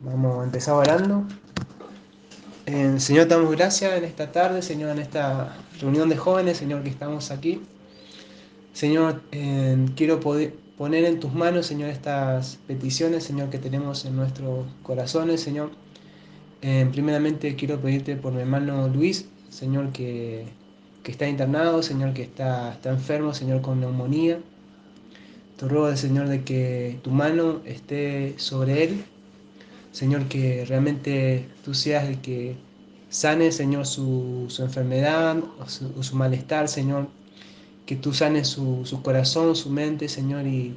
Vamos a empezar orando. Señor, te damos gracias en esta tarde, Señor, en esta reunión de jóvenes, Señor, que estamos aquí. Señor, quiero poner en tus manos, Señor, estas peticiones, Señor, que tenemos en nuestros corazones, Señor. Primeramente quiero pedirte por mi hermano Luis, Señor, que está internado, Señor, que está enfermo, Señor, con neumonía. Te ruego, Señor, de que tu mano esté sobre él. Señor, que realmente tú seas el que sane, Señor, su enfermedad o su malestar, Señor. Que tú sanes su corazón, su mente, Señor, y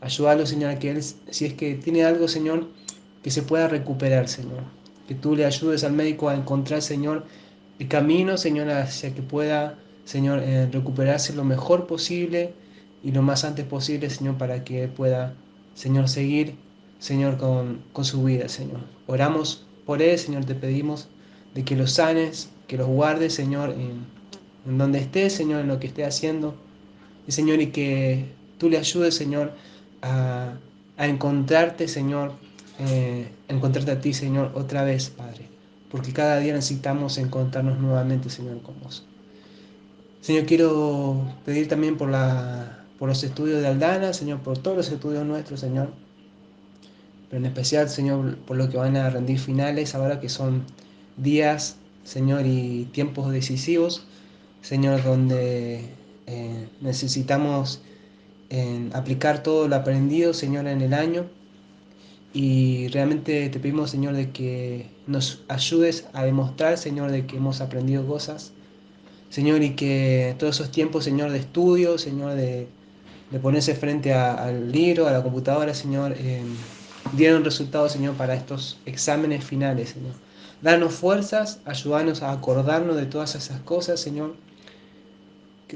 ayúdalo, Señor, a que él, si es que tiene algo, Señor, que se pueda recuperar, Señor. Que tú le ayudes al médico a encontrar, Señor, el camino, Señor, hacia que pueda, Señor, recuperarse lo mejor posible y lo más antes posible, Señor, para que pueda, Señor, seguir, Señor, con su vida, Señor. Oramos por él, Señor, te pedimos de que los sanes, que los guardes, Señor, en donde esté, Señor, en lo que esté haciendo. Y, Señor, y que tú le ayudes, Señor, a, a encontrarte, Señor, encontrarte a ti, Señor, otra vez, Padre. Porque cada día necesitamos encontrarnos nuevamente, Señor, con vos. Señor, quiero pedir también por los estudios de Aldana, Señor, por todos los estudios nuestros, Señor. Pero en especial, Señor, por lo que van a rendir finales ahora que son días, Señor, y tiempos decisivos, Señor, donde necesitamos aplicar todo lo aprendido, Señor, en el año. Y realmente te pedimos, Señor, de que nos ayudes a demostrar, Señor, de que hemos aprendido cosas. Señor, y que todos esos tiempos, Señor, de estudio, Señor, de ponerse frente al libro, a la computadora, Señor, dieron resultados, Señor, para estos exámenes finales, Señor. Danos fuerzas, ayúdanos a acordarnos de todas esas cosas, Señor.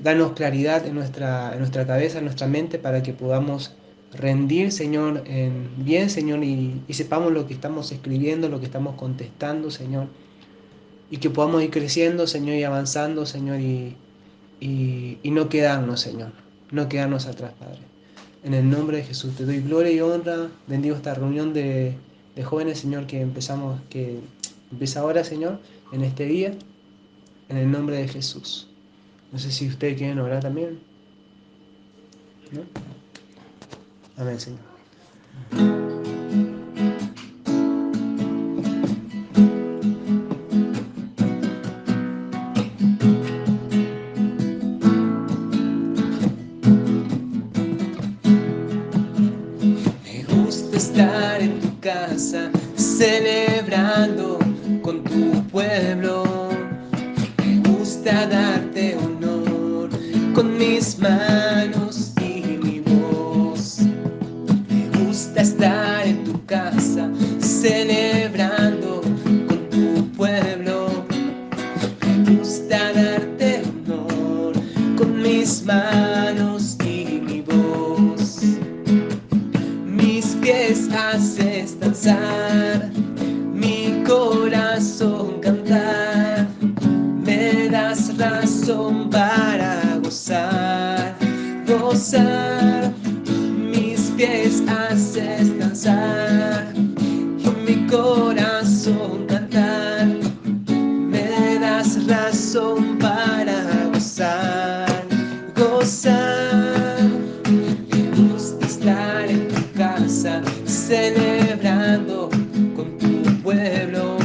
Danos claridad en nuestra cabeza, en nuestra mente, para que podamos rendir, Señor, bien, Señor, y sepamos lo que estamos escribiendo, lo que estamos contestando, Señor. Y que podamos ir creciendo, Señor, y avanzando, Señor, y no quedarnos, Señor. No quedarnos atrás, Padre. En el nombre de Jesús te doy gloria y honra. Bendigo esta reunión de jóvenes, Señor, que empieza ahora, Señor, en este día. En el nombre de Jesús. No sé si ustedes quieren orar también, ¿no? Amén, Señor. Me gusta estar en tu casa, celebrando con tu pueblo. Me gusta darte honor con mis manos y mi voz. Me gusta estar en tu casa, celebrando con tu pueblo. Me gusta darte honor con mis manos y mi voz. Mis pies haces danzar, mi corazón cantar. Me das razón para gozar, gozar. Mis pies haces danzar y mi corazón cantar. Me das razón para gozar, gozar. Me gusta estar en tu casa, celebrando con tu pueblo.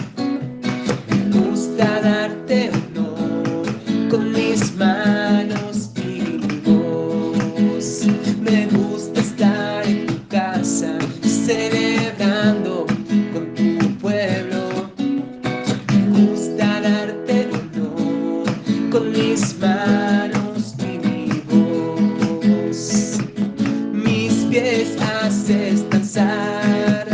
Me gusta darte honor con mis manos y mi voz. Me gusta estar en tu casa, celebrando con tu pueblo. Me gusta darte honor con mis manos y mi voz. Mis pies haces danzar,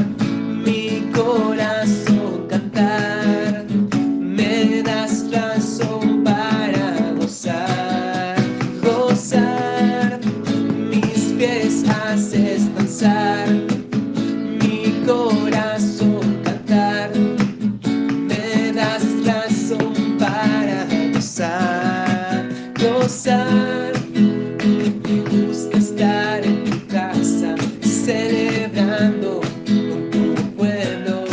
mi corazón cantar. Me das razón para gozar, gozar. Mis pies haces danzar, mi corazón cantar. Me das razón para gozar, gozar. Me gusta estar en tu casa, celebrando con tu pueblo.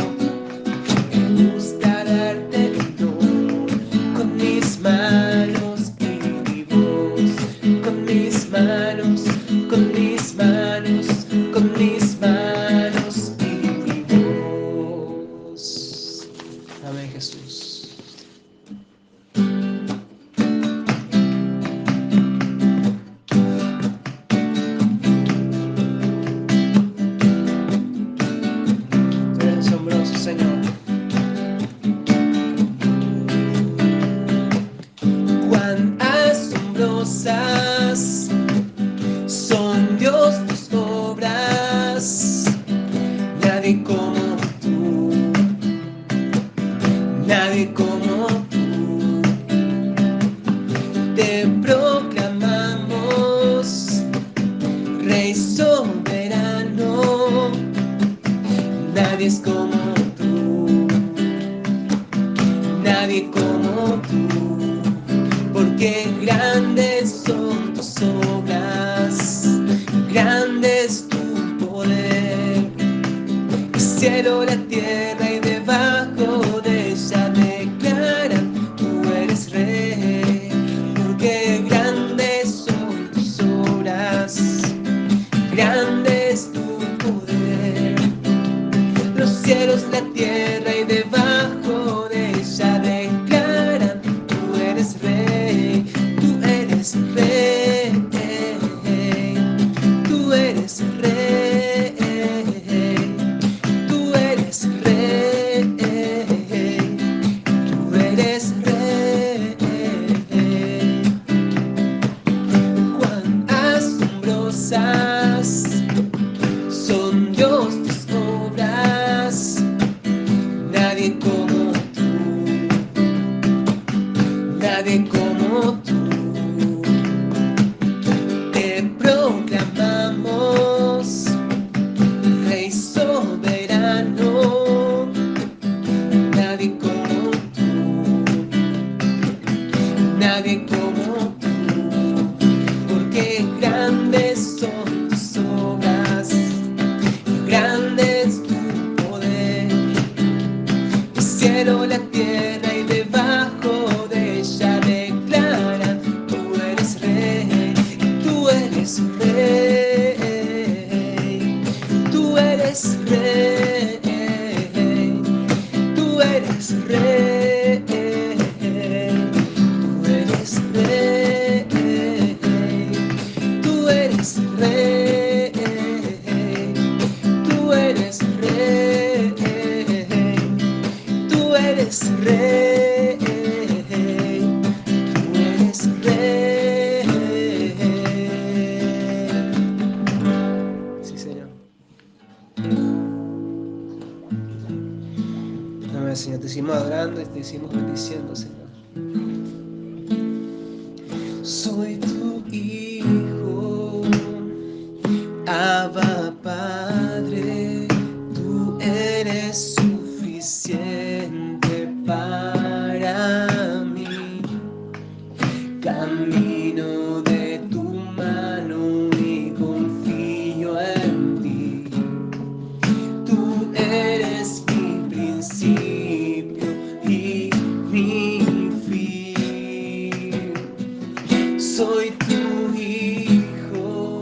como tú, nadie como tú. Te proclamamos Rey soberano, nadie es como tú, nadie como tú, porque grandes son tus obras, grande es tu poder. El cielo, la tierra y debajo de ella declaran, tú eres Rey, porque grandes son tus obras, grande es tu poder. Los cielos, la tierra y debajo de ella declaran, tú eres Rey, tú eres Rey, tú eres Rey, tú eres Rey, tú eres Rey. Cuán asombrosas son Dios tus obras, nadie como tú, nadie como tú. Te proclamamos Rey soberano, nadie como tú, nadie como tú, porque grandes son tus obras, grande es tu poder. El cielo, la tierra y debajo de ella declaran, tú eres Rey, tú eres Rey, tú eres Rey, tú eres Rey, tú eres Rey, tú eres Rey, tú eres Rey, tú eres Rey, tú eres Rey. Sí, Señor. Amén, Señor. Te seguimos adorando y te seguimos bendiciendo, Señor. Soy tu hijo, Abba Padre, tú eres suficiente para mí. Camino de tu mano y confío en ti. Tú eres mi principio y mi fin. Soy tu hijo,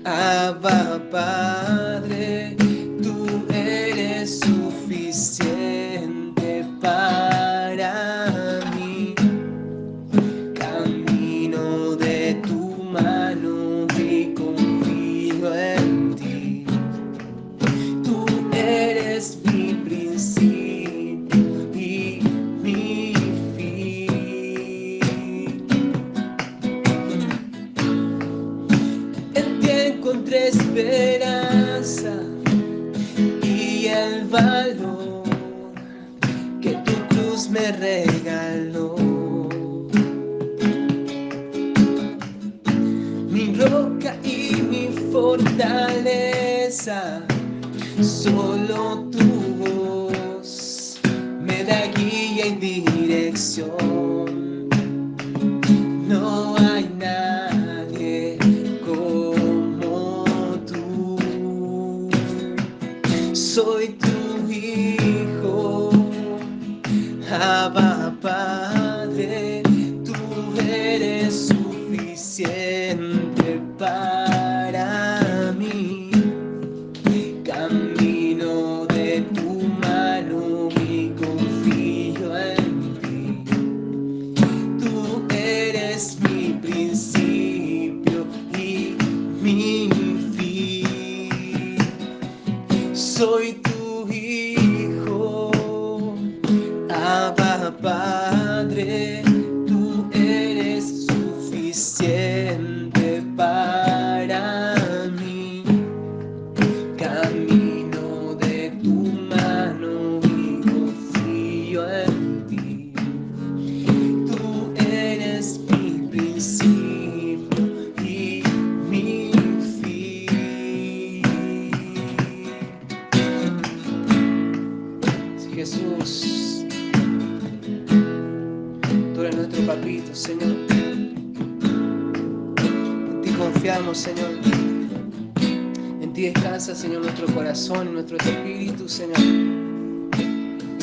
Abba Padre, tú eres suficiente para mí. Camino de tu mano y confío en ti. Tú eres mi principio y mi fin. En ti encontré esperanza y el valor que tu cruz me regaló. Mi roca y mi fortaleza, solo tu voz me da guía y dirección. No hay nadie como tú. Soy tu hijo, Abba Padre, tú eres suficiente para mí. Camino de tu mano y confío en ti. Tú eres mi principio y mi fin. Soy tu hijo, Abba Padre, tú eres suficiente para mí. Camino Jesús. Tú eres nuestro papito, Señor. En ti confiamos, Señor. En ti descansa, Señor, nuestro corazón y nuestro espíritu, Señor.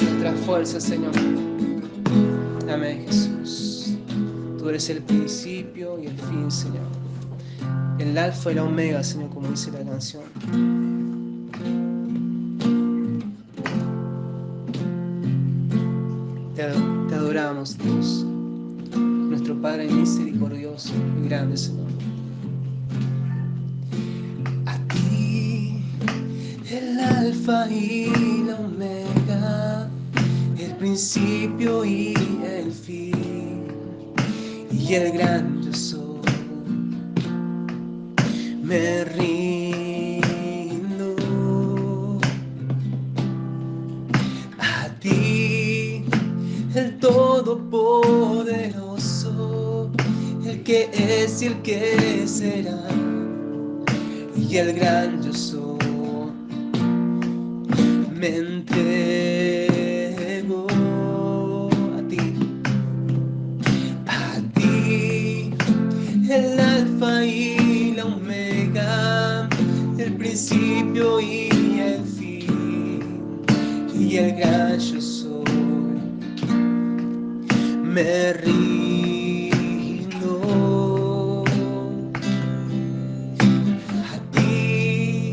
Nuestra fuerza, Señor. Amén, Jesús. Tú eres el principio y el fin, Señor. El alfa y la omega, Señor, como dice la canción. Te adoramos, Dios. Nuestro Padre misericordioso y grande, Señor. A ti, el alfa y la omega, el principio y el fin, y el gran yo soy. Me rindo a ti, el Todopoderoso, el que es y el que será, y el gran yo soy. Me entrego a ti, el alfa y la omega, el principio y el fin, y el gran yo soy. Me rindo a ti,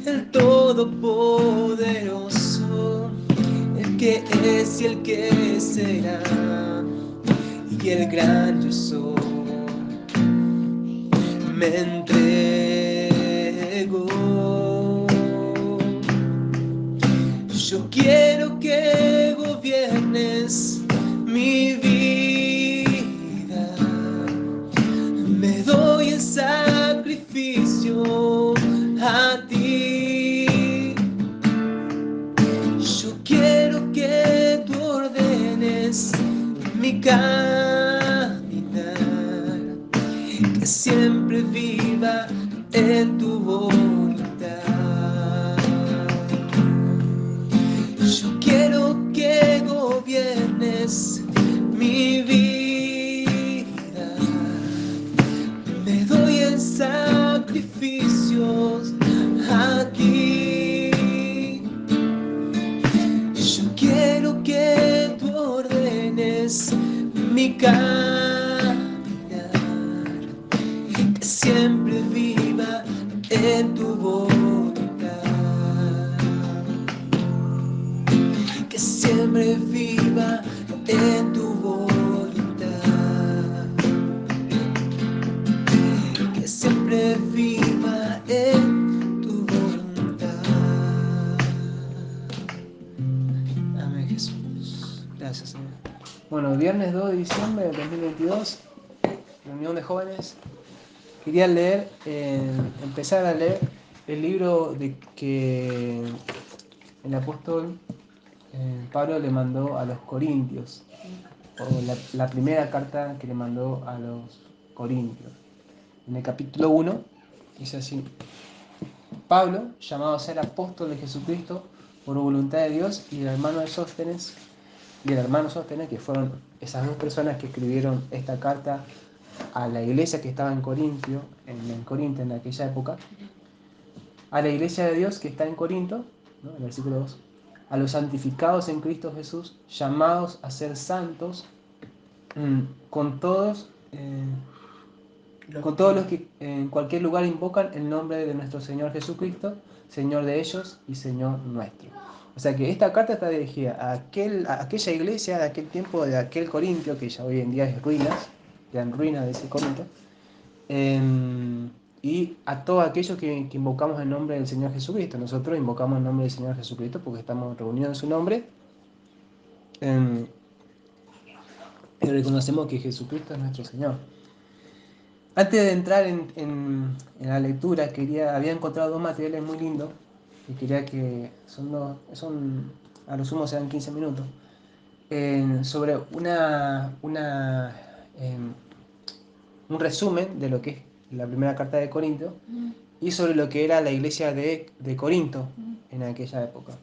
el Todopoderoso, el que es y el que será, y el gran yo soy. Me entrego. Yo quiero que gobiernes mi vida. Me doy en sacrificio a ti. Yo quiero que tú ordenes mi caminar, que siempre viva en tu voluntad. Yo quiero que gobiernes mi vida. Me doy en sacrificios a ti. Yo quiero que tú ordenes mi caminar, que siempre viva en tu voluntad, que siempre viva en tu voluntad, que siempre viva en tu voluntad. Amén, Jesús. Gracias, Señor. Bueno, viernes 2 de diciembre del 2022, reunión de jóvenes. Quería empezar a leer el libro que el apóstol Pablo le mandó a los Corintios, o la primera carta que le mandó a los Corintios. En el capítulo 1 dice así: Pablo, llamado a ser apóstol de Jesucristo por voluntad de Dios, y el hermano Sóstenes, que fueron esas dos personas que escribieron esta carta a la iglesia que estaba en Corinto en aquella época, a la iglesia de Dios que está en Corinto, ¿no? En el versículo 2, a los santificados en Cristo Jesús, llamados a ser santos, con todos los que en cualquier lugar invocan el nombre de nuestro Señor Jesucristo, Señor de ellos y Señor nuestro. O sea que esta carta está dirigida a aquella iglesia de aquel tiempo, de aquel Corintio, que ya hoy en día es ruinas, quedan ruinas de ese Corinto, y a todos aquellos que invocamos el nombre del Señor Jesucristo. Nosotros invocamos el nombre del Señor Jesucristo porque estamos reunidos en su nombre, y reconocemos que Jesucristo es nuestro Señor. Antes de entrar en la lectura, había encontrado dos materiales muy lindos y quería que a lo sumo serán 15 minutos, sobre un resumen de lo que es la primera carta de Corinto y sobre lo que era la iglesia de Corinto en aquella época.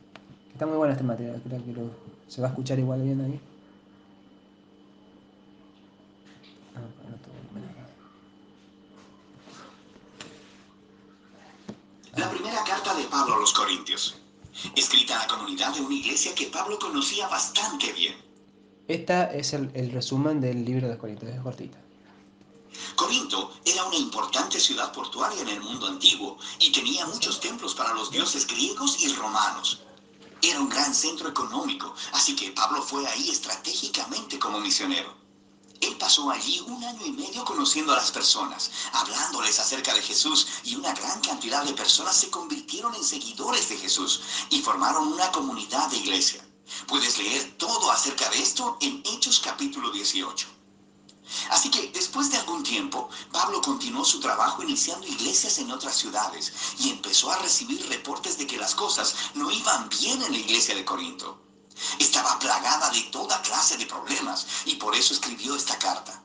Está muy bueno este material, creo que se va a escuchar igual bien ahí. La primera carta de Pablo a los Corintios, escrita a la comunidad de una iglesia que Pablo conocía bastante bien. Esta es el resumen del libro de Corintios, es cortita. Corinto era una importante ciudad portuaria en el mundo antiguo y tenía muchos templos para los dioses griegos y romanos. Era un gran centro económico, así que Pablo fue ahí estratégicamente como misionero. Él pasó allí 1 año y medio conociendo a las personas, hablándoles acerca de Jesús, y una gran cantidad de personas se convirtieron en seguidores de Jesús y formaron una comunidad de iglesia. Puedes leer todo acerca de esto en Hechos capítulo 18. Así que después de algún tiempo, Pablo continuó su trabajo iniciando iglesias en otras ciudades y empezó a recibir reportes de que las cosas no iban bien en la iglesia de Corinto. Estaba plagada de toda clase de problemas y por eso escribió esta carta.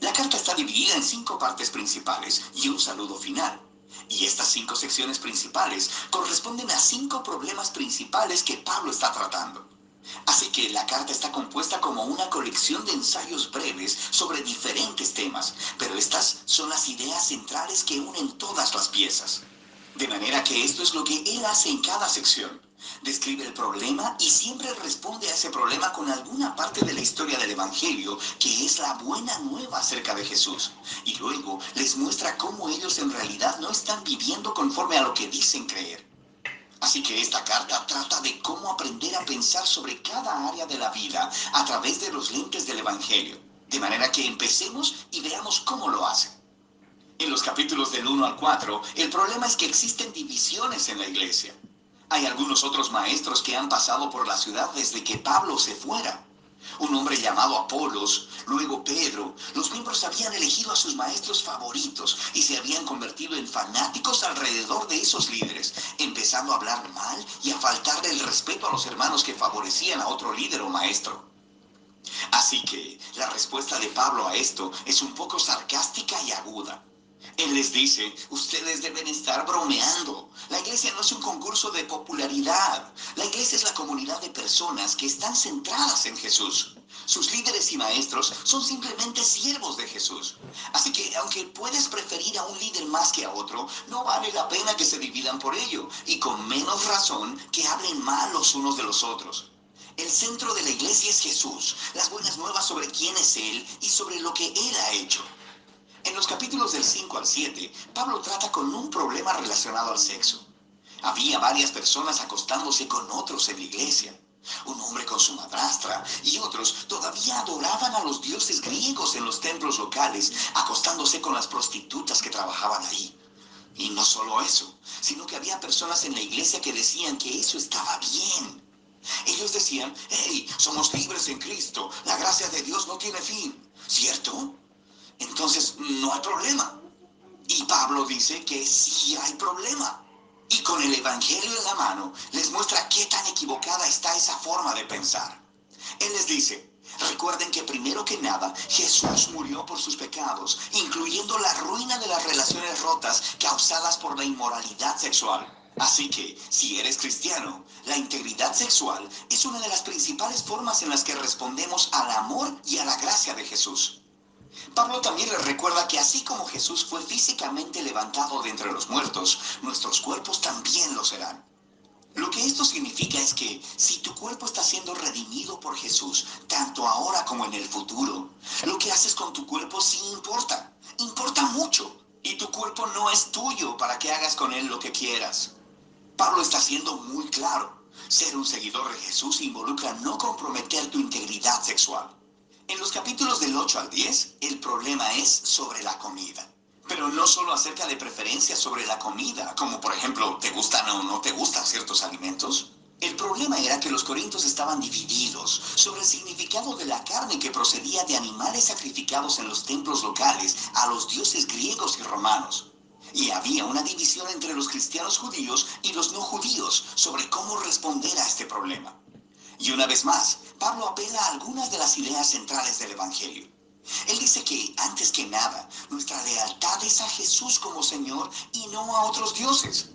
La carta está dividida en 5 partes principales y un saludo final. Y estas 5 secciones principales corresponden a 5 problemas principales que Pablo está tratando. Así que la carta está compuesta como una colección de ensayos breves sobre diferentes temas, pero estas son las ideas centrales que unen todas las piezas. De manera que esto es lo que él hace en cada sección. Describe el problema y siempre responde a ese problema con alguna parte de la historia del Evangelio, que es la buena nueva acerca de Jesús. Y luego les muestra cómo ellos en realidad no están viviendo conforme a lo que dicen creer. Así que esta carta trata de cómo aprender a pensar sobre cada área de la vida a través de los lentes del Evangelio. De manera que empecemos y veamos cómo lo hace. En los capítulos del 1 al 4, el problema es que existen divisiones en la iglesia. Hay algunos otros maestros que han pasado por la ciudad desde que Pablo se fuera. Un hombre llamado Apolos, luego Pedro, los miembros habían elegido a sus maestros favoritos y se habían convertido en fanáticos alrededor de esos líderes, empezando a hablar mal y a faltarle el respeto a los hermanos que favorecían a otro líder o maestro. Así que la respuesta de Pablo a esto es un poco sarcástica y aguda. Él les dice, ustedes deben estar bromeando. La iglesia no es un concurso de popularidad. La iglesia es la comunidad de personas que están centradas en Jesús. Sus líderes y maestros son simplemente siervos de Jesús. Así que, aunque puedes preferir a un líder más que a otro, no vale la pena que se dividan por ello, y con menos razón que hablen mal los unos de los otros. El centro de la iglesia es Jesús, las buenas nuevas sobre quién es Él y sobre lo que Él ha hecho. En los capítulos del 5 al 7, Pablo trata con un problema relacionado al sexo. Había varias personas acostándose con otros en la iglesia. Un hombre con su madrastra y otros todavía adoraban a los dioses griegos en los templos locales, acostándose con las prostitutas que trabajaban ahí. Y no solo eso, sino que había personas en la iglesia que decían que eso estaba bien. Ellos decían, hey, somos libres en Cristo, la gracia de Dios no tiene fin, ¿cierto? Entonces no hay problema. Y Pablo dice que sí hay problema. Y con el Evangelio en la mano les muestra qué tan equivocada está esa forma de pensar. Él les dice, recuerden que primero que nada Jesús murió por sus pecados, incluyendo la ruina de las relaciones rotas causadas por la inmoralidad sexual. Así que, si eres cristiano, la integridad sexual es una de las principales formas en las que respondemos al amor y a la gracia de Jesús. Pablo también les recuerda que así como Jesús fue físicamente levantado de entre los muertos, nuestros cuerpos también lo serán. Lo que esto significa es que si tu cuerpo está siendo redimido por Jesús, tanto ahora como en el futuro, lo que haces con tu cuerpo sí importa. Importa mucho. Y tu cuerpo no es tuyo para que hagas con él lo que quieras. Pablo está siendo muy claro. Ser un seguidor de Jesús involucra no comprometer tu integridad sexual. En los capítulos del 8 al 10, el problema es sobre la comida. Pero no solo acerca de preferencias sobre la comida, como por ejemplo, ¿te gustan o no te gustan ciertos alimentos? El problema era que los corintios estaban divididos sobre el significado de la carne que procedía de animales sacrificados en los templos locales a los dioses griegos y romanos. Y había una división entre los cristianos judíos y los no judíos sobre cómo responder a este problema. Y una vez más, Pablo apela a algunas de las ideas centrales del Evangelio. Él dice que, antes que nada, nuestra lealtad es a Jesús como Señor y no a otros dioses.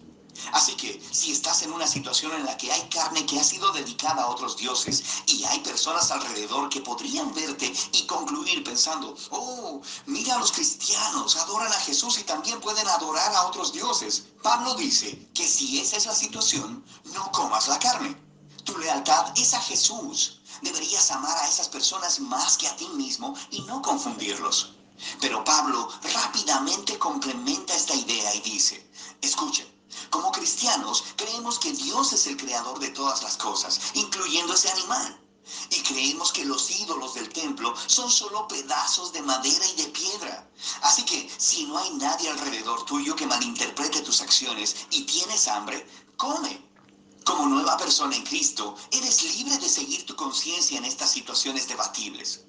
Así que si estás en una situación en la que hay carne que ha sido dedicada a otros dioses y hay personas alrededor que podrían verte y concluir pensando, oh, mira a los cristianos, adoran a Jesús y también pueden adorar a otros dioses. Pablo dice que si esa es la situación, no comas la carne. Tu lealtad es a Jesús. Deberías amar a esas personas más que a ti mismo y no confundirlos. Pero Pablo rápidamente complementa esta idea y dice, escuchen, como cristianos creemos que Dios es el creador de todas las cosas, incluyendo ese animal. Y creemos que los ídolos del templo son solo pedazos de madera y de piedra. Así que si no hay nadie alrededor tuyo que malinterprete tus acciones y tienes hambre, come. Como nueva persona en Cristo, eres libre de seguir tu conciencia en estas situaciones debatibles.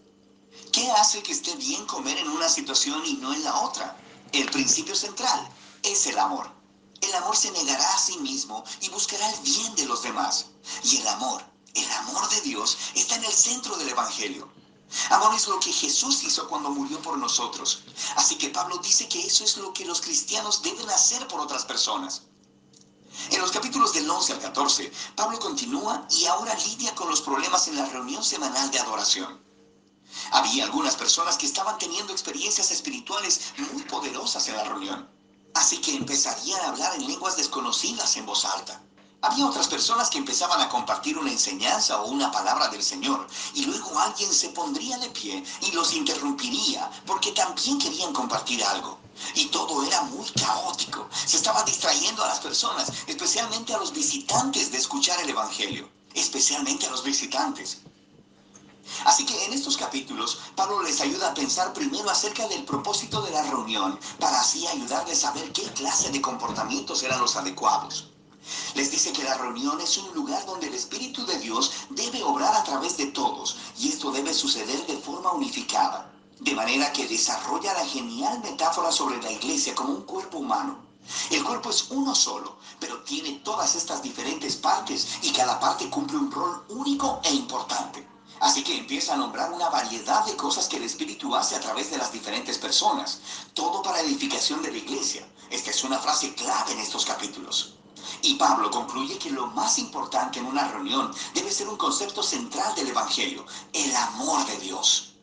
¿Qué hace que esté bien comer en una situación y no en la otra? El principio central es el amor. El amor se negará a sí mismo y buscará el bien de los demás. Y el amor de Dios, está en el centro del Evangelio. Amor es lo que Jesús hizo cuando murió por nosotros. Así que Pablo dice que eso es lo que los cristianos deben hacer por otras personas. En los capítulos del 11 al 14, Pablo continúa y ahora lidia con los problemas en la reunión semanal de adoración. Había algunas personas que estaban teniendo experiencias espirituales muy poderosas en la reunión. Así que empezarían a hablar en lenguas desconocidas en voz alta. Había otras personas que empezaban a compartir una enseñanza o una palabra del Señor, y luego alguien se pondría de pie y los interrumpiría porque también querían compartir algo. Y todo era muy caótico. Se estaba distrayendo a las personas, especialmente a los visitantes de escuchar el Evangelio. Especialmente a los visitantes. Así que en estos capítulos, Pablo les ayuda a pensar primero acerca del propósito de la reunión, para así ayudarles a ver qué clase de comportamientos eran los adecuados. Les dice que la reunión es un lugar donde el Espíritu de Dios debe obrar a través de todos, y esto debe suceder de forma unificada. De manera que desarrolla la genial metáfora sobre la iglesia como un cuerpo humano. El cuerpo es uno solo, pero tiene todas estas diferentes partes y cada parte cumple un rol único e importante. Así que empieza a nombrar una variedad de cosas que el Espíritu hace a través de las diferentes personas, todo para edificación de la iglesia. Esta es una frase clave en estos capítulos. Y Pablo concluye que lo más importante en una reunión debe ser un concepto central del Evangelio, el amor de Dios.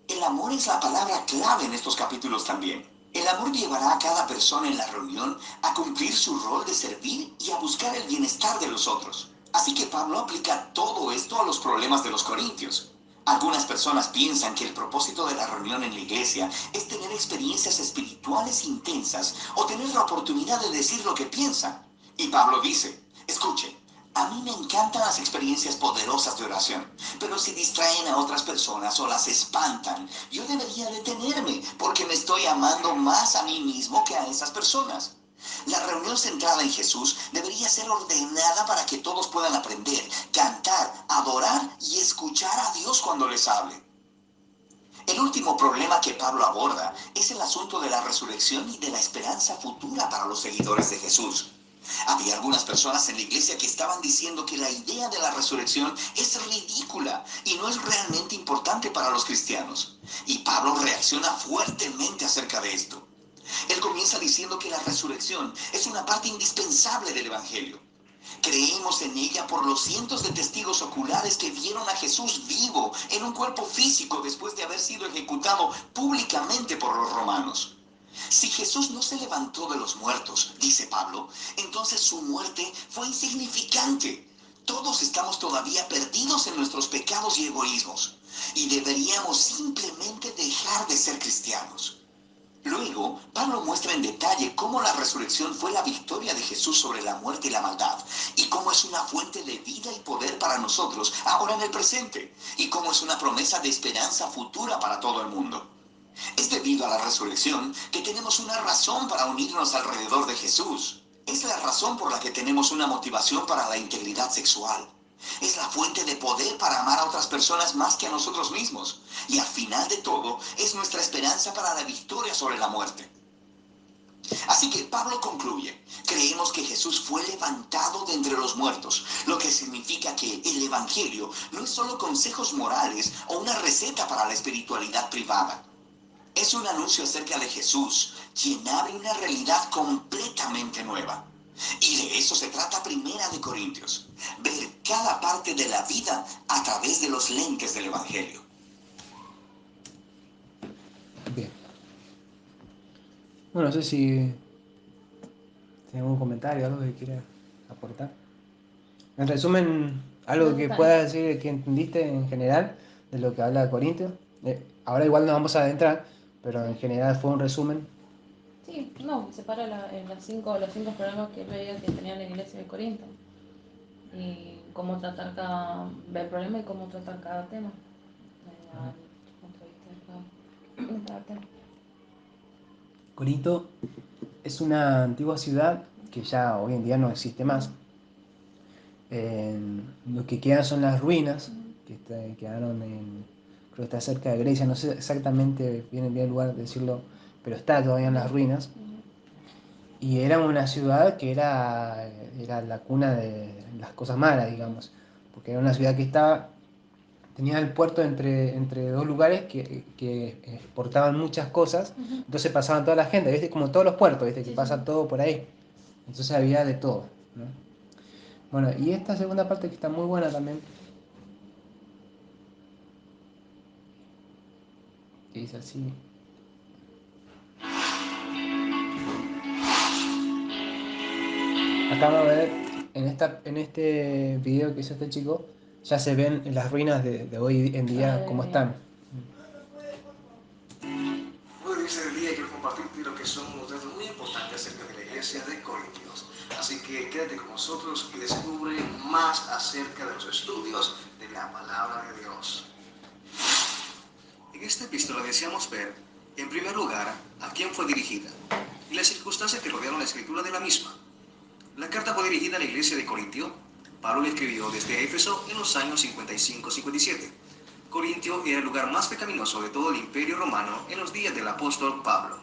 El amor es la palabra clave en estos capítulos también. El amor llevará a cada persona en la reunión a cumplir su rol de servir y a buscar el bienestar de los otros. Así que Pablo aplica todo esto a los problemas de los corintios. Algunas personas piensan que el propósito de la reunión en la iglesia es tener experiencias espirituales intensas o tener la oportunidad de decir lo que piensan. Y Pablo dice, escuchen, a mí me encantan las experiencias poderosas de oración, pero si distraen a otras personas o las espantan, yo debería detenerme porque me estoy amando más a mí mismo que a esas personas. La reunión centrada en Jesús debería ser ordenada para que todos puedan aprender, cantar, adorar y escuchar a Dios cuando les hable. El último problema que Pablo aborda es el asunto de la resurrección y de la esperanza futura para los seguidores de Jesús. Había algunas personas en la iglesia que estaban diciendo que la idea de la resurrección es ridícula y no es realmente importante para los cristianos. Y Pablo reacciona fuertemente acerca de esto. Él comienza diciendo que la resurrección es una parte indispensable del Evangelio. Creemos en ella por los cientos de testigos oculares que vieron a Jesús vivo en un cuerpo físico después de haber sido ejecutado públicamente por los romanos. Si Jesús no se levantó de los muertos, dice Pablo, entonces su muerte fue insignificante. Todos estamos todavía perdidos en nuestros pecados y egoísmos, y deberíamos simplemente dejar de ser cristianos. Luego, Pablo muestra en detalle cómo la resurrección fue la victoria de Jesús sobre la muerte y la maldad, y cómo es una fuente de vida y poder para nosotros ahora en el presente, y cómo es una promesa de esperanza futura para todo el mundo. Es debido a la resurrección que tenemos una razón para unirnos alrededor de Jesús. Es la razón por la que tenemos una motivación para la integridad sexual. Es la fuente de poder para amar a otras personas más que a nosotros mismos. Y al final de todo, es nuestra esperanza para la victoria sobre la muerte. Así que Pablo concluye, creemos que Jesús fue levantado de entre los muertos, lo que significa que el Evangelio no es solo consejos morales o una receta para la espiritualidad privada. Es un anuncio acerca de Jesús, quien abre una realidad completamente nueva. Y de eso se trata Primera de Corintios. Ver cada parte de la vida a través de los lentes del Evangelio. Bien. Bueno, no sé si tiene algún comentario, algo que quiera aportar. En resumen, algo No, que está bien. puedas decir que entendiste en general de lo que habla Corintios. Ahora igual nos vamos a adentrar, pero en general fue un resumen. Sí, no, separa en los cinco problemas que él veía que tenía la iglesia de Corinto. Y cómo tratar ver el problema y cómo tratar cada tema. Al punto de vista de cada tema. Corinto es una antigua ciudad que ya hoy en día no existe más. Lo que quedan son las ruinas que quedaron creo que está cerca de Grecia, no sé exactamente bien el lugar de decirlo, pero está todavía en las ruinas. Y era una ciudad que era la cuna de las cosas malas, digamos, porque era una ciudad que tenía el puerto entre dos lugares que exportaban muchas cosas, entonces pasaban toda la gente, ¿viste? Como todos los puertos, ¿viste? Que Sí, pasa sí. todo por ahí. Entonces había de todo, ¿no? Bueno, y esta segunda parte que está muy buena también, que dice así. Acá va a ver, en este video que hizo este chico, ya se ven las ruinas de hoy en día cómo están. Hoy en este día quiero compartirte lo que son unos datos muy importantes acerca de la iglesia de Corintios. Así que quédate con nosotros y descubre más acerca de los estudios de la palabra de Dios. En esta epístola deseamos ver, en primer lugar, a quién fue dirigida y las circunstancias que rodearon la escritura de la misma. La carta fue dirigida a la iglesia de Corintio. Pablo la escribió desde Éfeso en los años 55-57. Corintio era el lugar más pecaminoso de todo el imperio romano en los días del apóstol Pablo.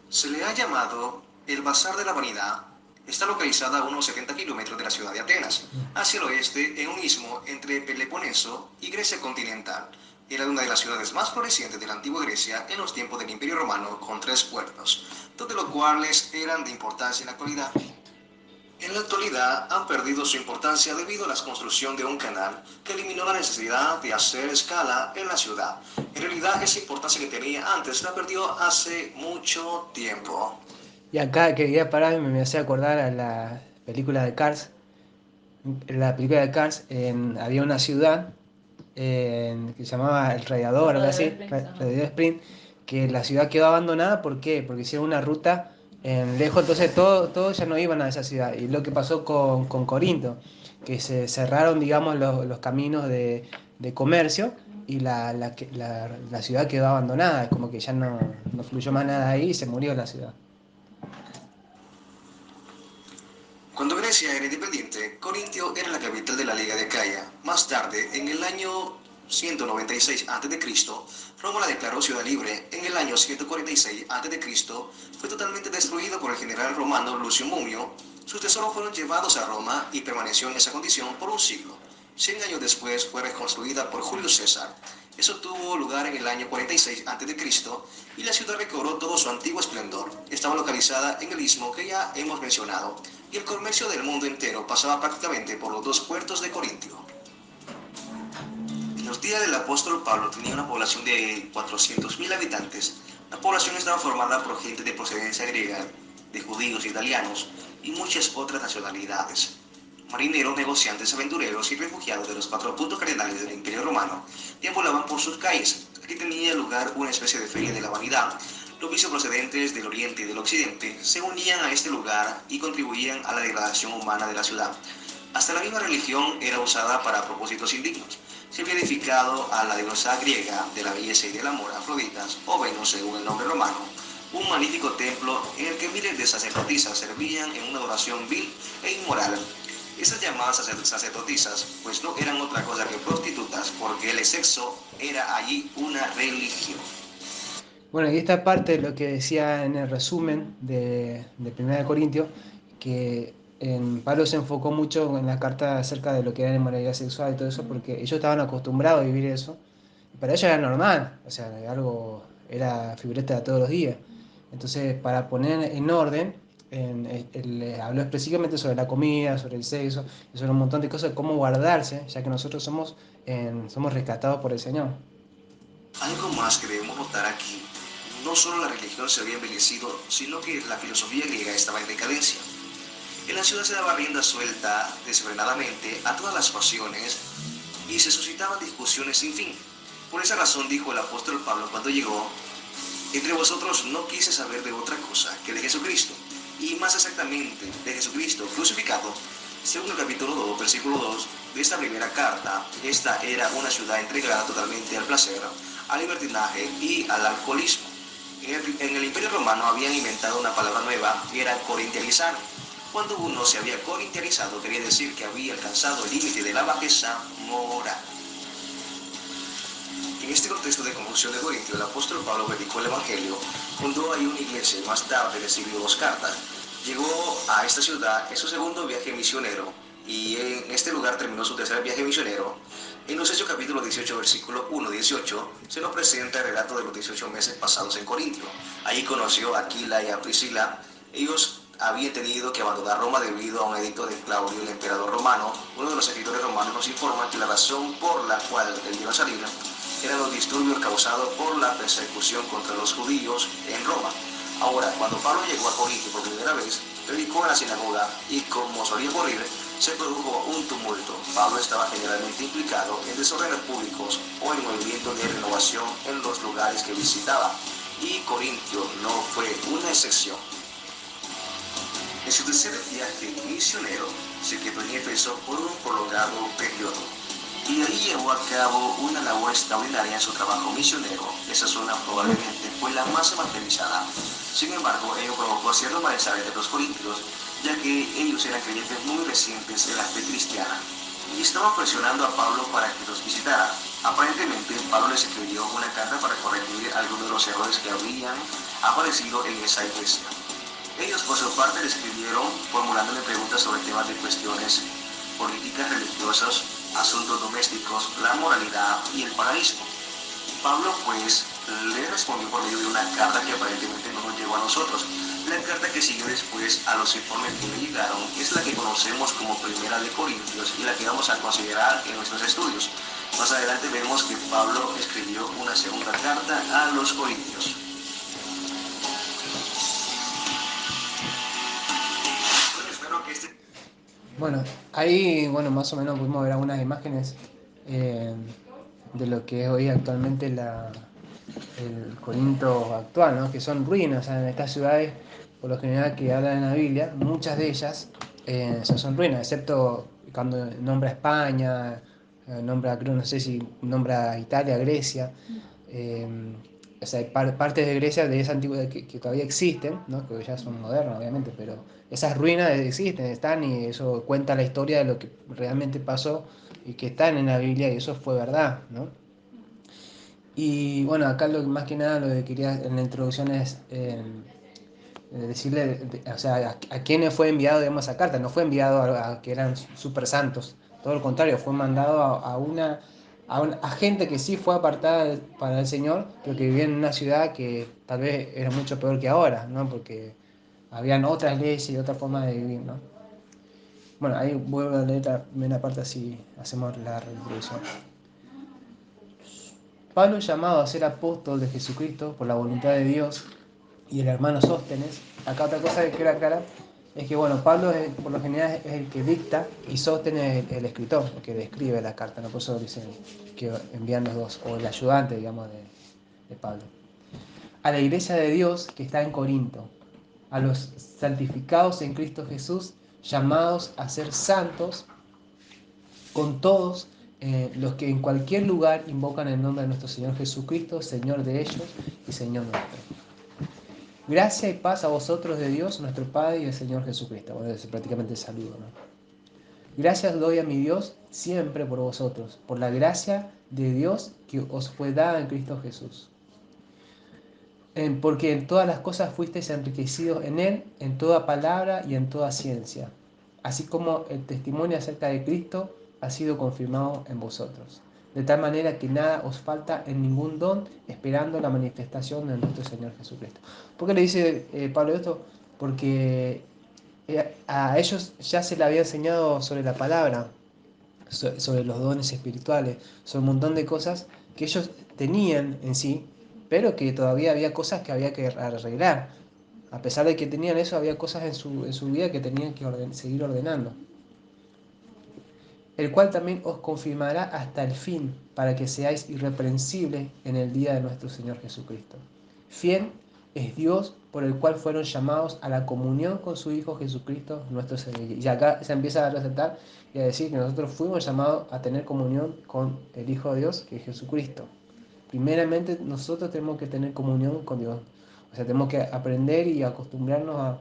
Se le ha llamado el Bazar de la Vanidad. Está localizada a unos 70 kilómetros de la ciudad de Atenas, hacia el oeste, en un istmo entre Peloponeso y Grecia continental. Era una de las ciudades más florecientes de la antigua Grecia en los tiempos del Imperio Romano, con 3 puertos, dos de los cuales eran de importancia en la actualidad. En la actualidad han perdido su importancia debido a la construcción de un canal que eliminó la necesidad de hacer escala en la ciudad. En realidad esa importancia que tenía antes la perdió hace mucho tiempo. Y acá quería parar y me hacía acordar a la película de Cars. En la película de Cars había una ciudad que se llamaba El Radiador, algo Radio así, Springs, Radiador Sprint, que la ciudad quedó abandonada. ¿Por qué? Porque hicieron una ruta lejos, entonces todos ya no iban a esa ciudad. Y lo que pasó con Corinto, que se cerraron, digamos, los caminos de comercio y la ciudad quedó abandonada, es como que ya no fluyó más nada ahí y se murió la ciudad. Cuando Grecia era independiente, Corintio era la capital de la Liga de Acaya. Más tarde, en el año 196 a.C., Roma la declaró ciudad libre. En el año 146 a.C., fue totalmente destruido por el general romano Lucio Mumio. Sus tesoros fueron llevados a Roma y permaneció en esa condición por un siglo. 100 años después fue reconstruida por Julio César. Eso tuvo lugar en el año 46 a.C. y la ciudad recobró todo su antiguo esplendor. Estaba localizada en el istmo que ya hemos mencionado y el comercio del mundo entero pasaba prácticamente por los 2 puertos de Corintio. En los días del apóstol Pablo tenía una población de 400.000 habitantes. La población estaba formada por gente de procedencia griega, de judíos, italianos y muchas otras nacionalidades. Marineros, negociantes, aventureros y refugiados de los 4 puntos cardinales del Imperio Romano deambulaban por sus calles. Aquí tenía lugar una especie de feria de la vanidad. Los vicios procedentes del oriente y del occidente se unían a este lugar y contribuían a la degradación humana de la ciudad. Hasta la misma religión era usada para propósitos indignos. Se había edificado a la diosa griega de la belleza y del amor, Afroditas, o Venus según el nombre romano, un magnífico templo en el que miles de sacerdotisas servían en una adoración vil e inmoral. Esas llamadas sacerdotisas pues no eran otra cosa que prostitutas, porque el sexo era allí una religión. Bueno, y esta parte de lo que decía en el resumen de Primera de Corintios, que Pablo se enfocó mucho en la carta acerca de lo que era la inmoralidad sexual y todo eso, porque ellos estaban acostumbrados a vivir eso, y para ellos era normal, o sea, era figureta de todos los días. Entonces, para poner en orden, él habló específicamente sobre la comida, sobre el sexo, y sobre un montón de cosas, cómo guardarse, ya que nosotros somos rescatados por el Señor. Algo más que debemos notar aquí, no solo la religión se había envejecido, sino que la filosofía griega estaba en decadencia. En la ciudad se daba rienda suelta desenfrenadamente a todas las pasiones y se suscitaban discusiones sin fin. Por esa razón dijo el apóstol Pablo cuando llegó: entre vosotros no quise saber de otra cosa que de Jesucristo, y más exactamente de Jesucristo crucificado. Según el capítulo 2, versículo 2 de esta primera carta, esta era una ciudad entregada totalmente al placer, al libertinaje y al alcoholismo. En el Imperio Romano habían inventado una palabra nueva, que era corintianizar. Cuando uno se había corintianizado, quería decir que había alcanzado el límite de la bajeza moral. En este contexto de confusión de Corintio, el apóstol Pablo predicó el Evangelio, fundó ahí una iglesia y más tarde recibió 2 cartas. Llegó a esta ciudad en su segundo viaje misionero y en este lugar terminó su tercer viaje misionero. En los Hechos capítulo 18, versículo 1-18, se nos presenta el relato de los 18 meses pasados en Corintio. Allí conoció a Aquila y a Priscila. Ellos habían tenido que abandonar Roma debido a un edicto de Claudio, el emperador romano. Uno de los escritores romanos nos informa que la razón por la cual debieron salir eran los disturbios causados por la persecución contra los judíos en Roma. Ahora, cuando Pablo llegó a Corinto por primera vez, predicó en la sinagoga y, como solía ocurrir, se produjo un tumulto. Pablo estaba generalmente implicado en desórdenes públicos o en movimientos de renovación en los lugares que visitaba, y Corintio no fue una excepción. En su tercer viaje misionero se quedó en Éfeso por un prolongado periodo y ahí llevó a cabo una labor extraordinaria en su trabajo misionero. Esa zona probablemente fue la más evangelizada. Sin embargo, ello provocó ciertos malestares de los corintios, ya que ellos eran creyentes muy recientes en la fe cristiana y estaban presionando a Pablo para que los visitara. Aparentemente, Pablo les escribió una carta para corregir algunos de los errores que habían aparecido en esa iglesia. Ellos, por su parte, le escribieron formulándole preguntas sobre temas de cuestiones políticas, religiosas, asuntos domésticos, la moralidad y el paraíso. Pablo, pues, le respondió por medio de una carta que aparentemente no nos llegó a nosotros. La carta que siguió después a los informes que le llegaron es la que conocemos como Primera de Corintios y la que vamos a considerar en nuestros estudios. Más adelante vemos que Pablo escribió una segunda carta a los Corintios. Bueno, ahí, bueno, más o menos pudimos ver algunas imágenes eh, de lo que es hoy actualmente el Corinto actual, ¿no? Que son ruinas. O sea, en estas ciudades, por lo general que hablan en la Biblia, muchas de ellas son ruinas, excepto cuando nombra España, nombra, creo, no sé si nombra Italia, Grecia. eh, o sea, hay partes de Grecia de esa antigüedad que todavía existen, ¿no? Que ya son modernas, obviamente, pero esas ruinas existen, están, y eso cuenta la historia de lo que realmente pasó y que están en la Biblia, y eso fue verdad, ¿no? Y bueno, acá más que nada lo que quería en la introducción es decirle, o sea, a quiénes fue enviado, digamos, esa carta. No fue enviado a que eran super santos, todo lo contrario, fue mandado a gente que sí fue apartada para el Señor, pero que vivía en una ciudad que tal vez era mucho peor que ahora, ¿no? Porque habían otras leyes y otras formas de vivir, ¿no? Bueno, ahí vuelvo a leer la primera parte, así hacemos la introducción. Pablo, llamado a ser apóstol de Jesucristo por la voluntad de Dios, y el hermano Sóstenes. Acá otra cosa que quiero aclarar es que, bueno, Pablo por lo general es el que dicta y Sóstenes es el escritor, el que describe la carta, no por eso dicen que envían los dos, o el ayudante, digamos, de Pablo. A la iglesia de Dios que está en Corinto, a los santificados en Cristo Jesús, llamados a ser santos, con todos los que en cualquier lugar invocan el nombre de nuestro Señor Jesucristo, Señor de ellos y Señor nuestro. Gracia y paz a vosotros de Dios, nuestro Padre, y el Señor Jesucristo. Bueno, es prácticamente el saludo, ¿no? Gracias doy a mi Dios siempre por vosotros, por la gracia de Dios que os fue dada en Cristo Jesús. Porque en todas las cosas fuisteis enriquecidos en Él, en toda palabra y en toda ciencia, así como el testimonio acerca de Cristo ha sido confirmado en vosotros, de tal manera que nada os falta en ningún don, esperando la manifestación de nuestro Señor Jesucristo. ¿Por qué le dice Pablo esto? porque a ellos ya se le había enseñado sobre la palabra, sobre los dones espirituales, sobre un montón de cosas que ellos tenían en sí, pero que todavía había cosas que había que arreglar. A pesar de que tenían eso, había cosas en su vida que tenían que seguir ordenando. El cual también os confirmará hasta el fin, para que seáis irreprensibles en el día de nuestro Señor Jesucristo. Fiel es Dios, por el cual fueron llamados a la comunión con su Hijo Jesucristo, nuestro Señor. Y acá se empieza a resaltar y a decir que nosotros fuimos llamados a tener comunión con el Hijo de Dios, que es Jesucristo. Primeramente, nosotros tenemos que tener comunión con Dios. O sea, tenemos que aprender y acostumbrarnos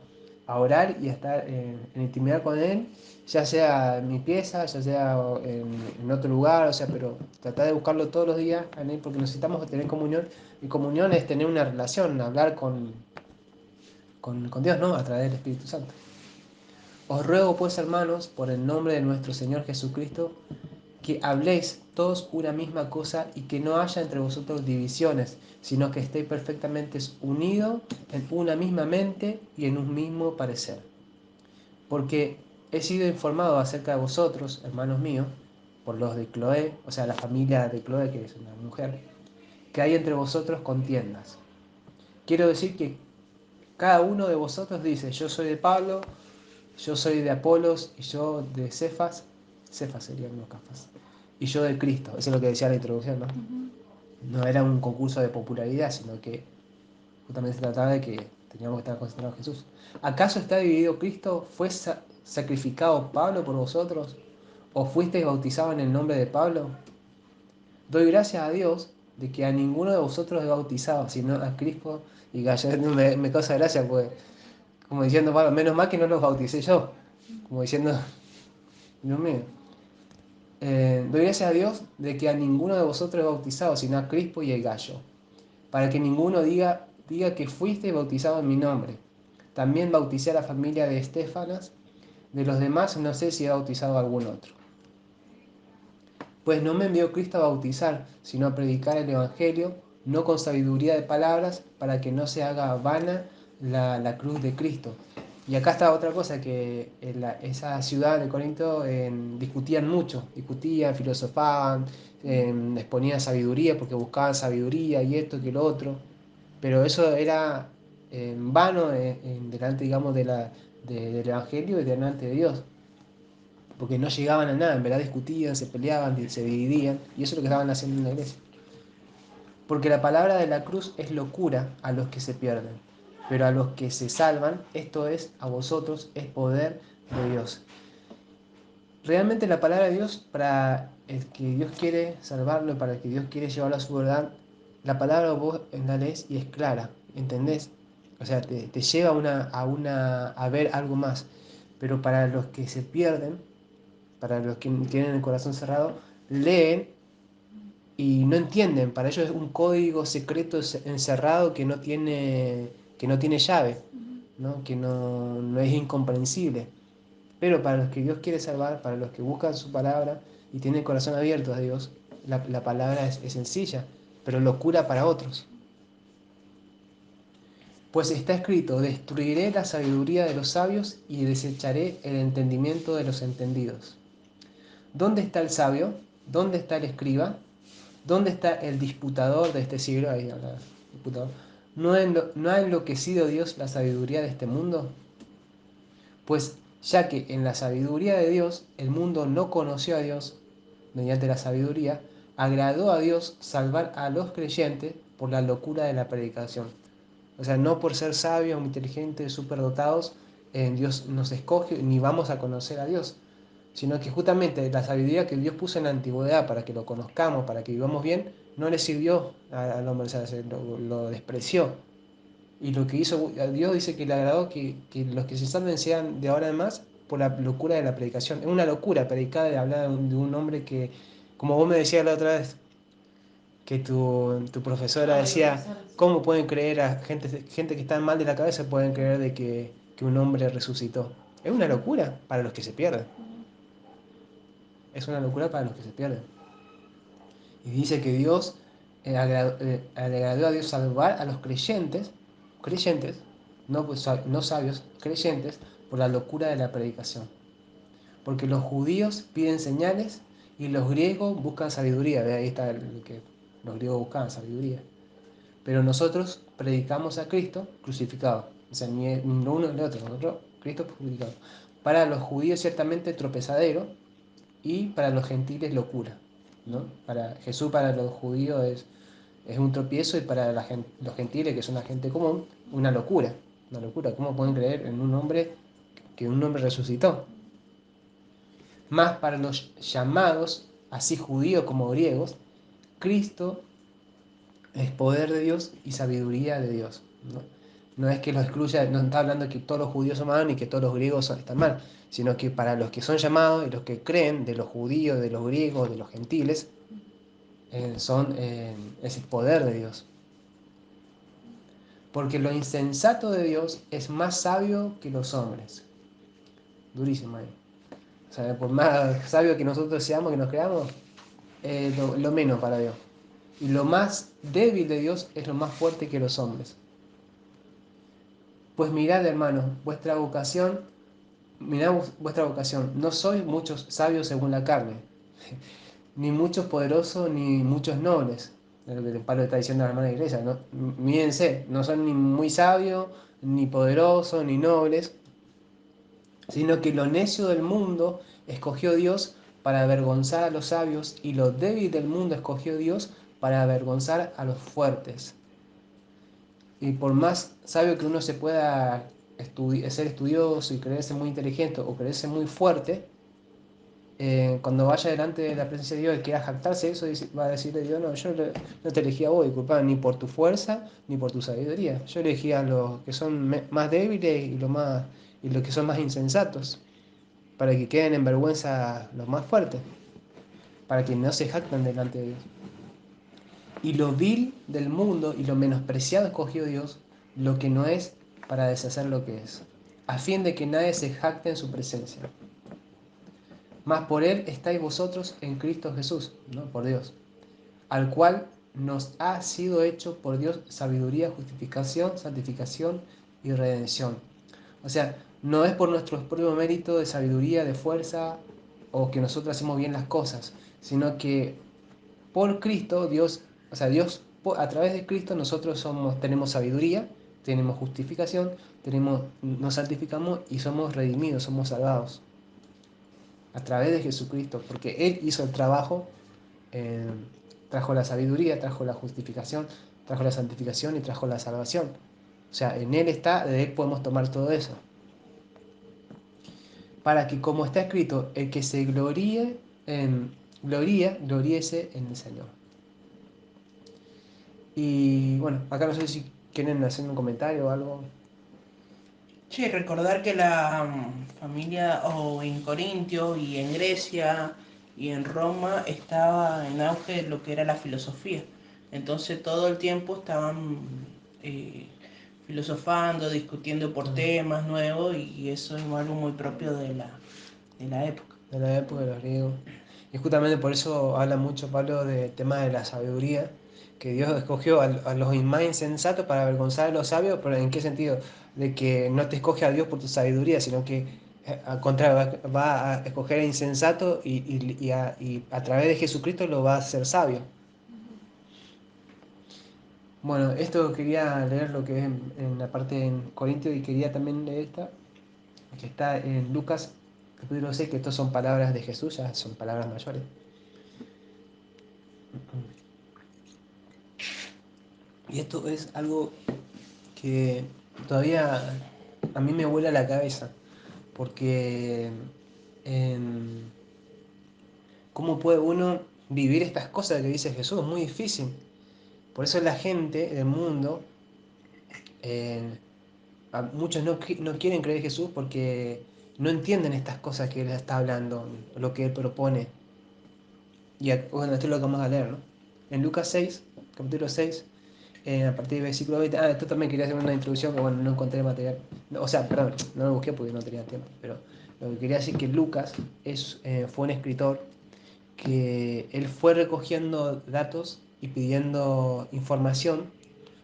a orar y a estar en intimidad con Él, ya sea en mi pieza, ya sea en otro lugar, o sea, pero tratar de buscarlo todos los días en Él, porque necesitamos tener comunión. Y comunión es tener una relación, hablar con Dios, ¿no? A través del Espíritu Santo. Os ruego, pues, hermanos, por el nombre de nuestro Señor Jesucristo, que habléis todos una misma cosa y que no haya entre vosotros divisiones, sino que estéis perfectamente unidos en una misma mente y en un mismo parecer. Porque he sido informado acerca de vosotros, hermanos míos, por los de Cloé, o sea, la familia de Cloé, que es una mujer, que hay entre vosotros contiendas. Quiero decir que cada uno de vosotros dice, yo soy de Pablo, yo soy de Apolos y yo de Cefas, Cefas serían los Cafas, y yo de Cristo. Eso es lo que decía la introducción, ¿no? No era un concurso de popularidad, sino que justamente se trataba de que teníamos que estar concentrados en Jesús. ¿Acaso está dividido Cristo? ¿Fue sacrificado Pablo por vosotros? ¿O fuisteis bautizados en el nombre de Pablo? Doy gracias a Dios de que a ninguno de vosotros he bautizado, sino a Crispo y Gallo. Me causa gracia, pues, como diciendo, bueno, menos mal que no los bauticé yo. Como diciendo, Dios mío. Doy gracias a Dios de que a ninguno de vosotros he bautizado, sino a Crispo y el Gallo, para que ninguno diga que fuiste bautizado en mi nombre. También bauticé a la familia de Estefanas, de los demás no sé si he bautizado a algún otro. Pues no me envió Cristo a bautizar, sino a predicar el Evangelio, no con sabiduría de palabras, para que no se haga vana la cruz de Cristo. Y acá está otra cosa, que en esa ciudad de Corinto discutían mucho, discutían, filosofaban, exponían sabiduría porque buscaban sabiduría y esto que lo otro, pero eso era en vano delante, digamos, del Evangelio y delante de Dios, porque no llegaban a nada, en verdad discutían, se peleaban, se dividían, y eso es lo que estaban haciendo en la iglesia. Porque la palabra de la cruz es locura a los que se pierden, pero a los que se salvan, esto es, a vosotros, es poder de Dios. Realmente la palabra de Dios, para el que Dios quiere salvarlo, para el que Dios quiere llevarlo a su verdad, la palabra vos la lees y es clara, ¿entendés? O sea, te lleva a ver algo más. Pero para los que se pierden, para los que tienen el corazón cerrado, leen y no entienden. Para ellos es un código secreto encerrado que no tiene llave, ¿no? Que no es incomprensible. Pero para los que Dios quiere salvar, para los que buscan su palabra y tienen el corazón abierto a Dios, la palabra es sencilla, pero locura para otros. Pues está escrito, destruiré la sabiduría de los sabios y desecharé el entendimiento de los entendidos. ¿Dónde está el sabio? ¿Dónde está el escriba? ¿Dónde está el disputador de este siglo? Ahí habla disputador. ¿No ha enloquecido Dios la sabiduría de este mundo? Pues ya que en la sabiduría de Dios el mundo no conoció a Dios mediante la sabiduría, agradó a Dios salvar a los creyentes por la locura de la predicación. O sea, no por ser sabios, inteligentes, superdotados, Dios nos escoge ni vamos a conocer a Dios, sino que justamente la sabiduría que Dios puso en la antigüedad para que lo conozcamos, para que vivamos bien, no le sirvió al hombre, o sea, lo despreció. Y lo que hizo Dios dice que le agradó que los que se salven sean de ahora en más por la locura de la predicación. Es una locura predicar, de hablar de un hombre que, como vos me decías la otra vez, que tu profesora decía, ¿cómo pueden creer a gente que está mal de la cabeza, pueden creer de que un hombre resucitó? Es una locura para los que se pierden. Es una locura para los que se pierden. Y dice que Dios le agradó a Dios salvar a los creyentes, no sabios, creyentes, por la locura de la predicación. Porque los judíos piden señales y los griegos buscan sabiduría. De ahí está el que los griegos buscaban sabiduría. Pero nosotros predicamos a Cristo crucificado. O sea, ni lo uno ni lo otro. Nosotros, Cristo crucificado. Para los judíos ciertamente tropezadero y para los gentiles locura. ¿No? Jesús para los judíos es un tropiezo y para los gentiles, que son la gente común, una locura. Una locura. ¿Cómo pueden creer en un hombre que un hombre resucitó? Más para los llamados, así judíos como griegos, Cristo es poder de Dios y sabiduría de Dios. ¿No? No es que los excluya, no está hablando que todos los judíos son malos ni que todos los griegos están mal, sino que para los que son llamados y los que creen, de los judíos, de los griegos, de los gentiles, es el poder de Dios. Porque lo insensato de Dios es más sabio que los hombres. Durísimo ahí. O sea, por más sabio que nosotros seamos, que nos creamos, lo menos para Dios. Y lo más débil de Dios es lo más fuerte que los hombres. Pues mirad, hermanos, mirad vuestra vocación. No sois muchos sabios según la carne, ni muchos poderosos, ni muchos nobles. Es lo que Pablo está diciendo a la hermana iglesia. ¿No? Mírense, no son ni muy sabios, ni poderosos, ni nobles, sino que lo necio del mundo escogió Dios para avergonzar a los sabios, y lo débil del mundo escogió Dios para avergonzar a los fuertes. Y por más sabio que uno se pueda ser estudioso y creerse muy inteligente o creerse muy fuerte, cuando vaya delante de la presencia de Dios y quiera jactarse eso, va a decirle Dios, no, yo no te elegí a vos, disculpa, ni por tu fuerza ni por tu sabiduría. Yo elegí a los que son más débiles y los que son más insensatos, para que queden en vergüenza los más fuertes, para que no se jacten delante de Dios. Y lo vil del mundo y lo menospreciado escogió Dios, lo que no es, para deshacer lo que es, a fin de que nadie se jacte en su presencia. Mas por Él estáis vosotros en Cristo Jesús, ¿no? Por Dios, al cual nos ha sido hecho por Dios sabiduría, justificación, santificación y redención. O sea, no es por nuestro propio mérito de sabiduría, de fuerza, o que nosotros hacemos bien las cosas, sino que por Cristo, Dios, o sea, a través de Cristo nosotros tenemos sabiduría, tenemos justificación, nos santificamos y somos redimidos, somos salvados. A través de Jesucristo, porque Él hizo el trabajo, eh, trajo la sabiduría, trajo la justificación, trajo la santificación y trajo la salvación. O sea, en Él está, de Él podemos tomar todo eso. Para que, como está escrito, el que se gloríese en el Señor. Y bueno, acá no sé si quieren hacer un comentario o algo. Sí, recordar que la familia o en Corintio y en Grecia y en Roma estaba en auge lo que era la filosofía. Entonces todo el tiempo estaban eh, filosofando, discutiendo por temas nuevos y eso es algo muy propio de la época. De la época de los griegos. Y justamente por eso habla mucho Pablo del tema de la sabiduría, que Dios escogió a los más insensatos para avergonzar a los sabios, pero ¿en qué sentido? De que no te escoge a Dios por tu sabiduría, sino que al contrario va a escoger a insensato y a través de Jesucristo lo va a hacer sabio. Bueno, esto quería leer lo que es en la parte en Corintios y quería también leer esta, que está en Lucas capítulo 6, que estas son palabras de Jesús, ya son palabras mayores. Y esto es algo que todavía a mí me vuela la cabeza, porque ¿cómo puede uno vivir estas cosas que dice Jesús? Es muy difícil. Por eso la gente del mundo, muchos no quieren creer en Jesús porque no entienden estas cosas que Él está hablando, lo que Él propone. Y bueno, esto es lo que vamos a leer, ¿no? En Lucas 6, capítulo 6, a partir del versículo 20. Esto también quería hacer una introducción que, bueno, no encontré material. O sea, perdón, no lo busqué porque no tenía tiempo. Pero lo que quería decir es que Lucas fue un escritor que él fue recogiendo datos y pidiendo información.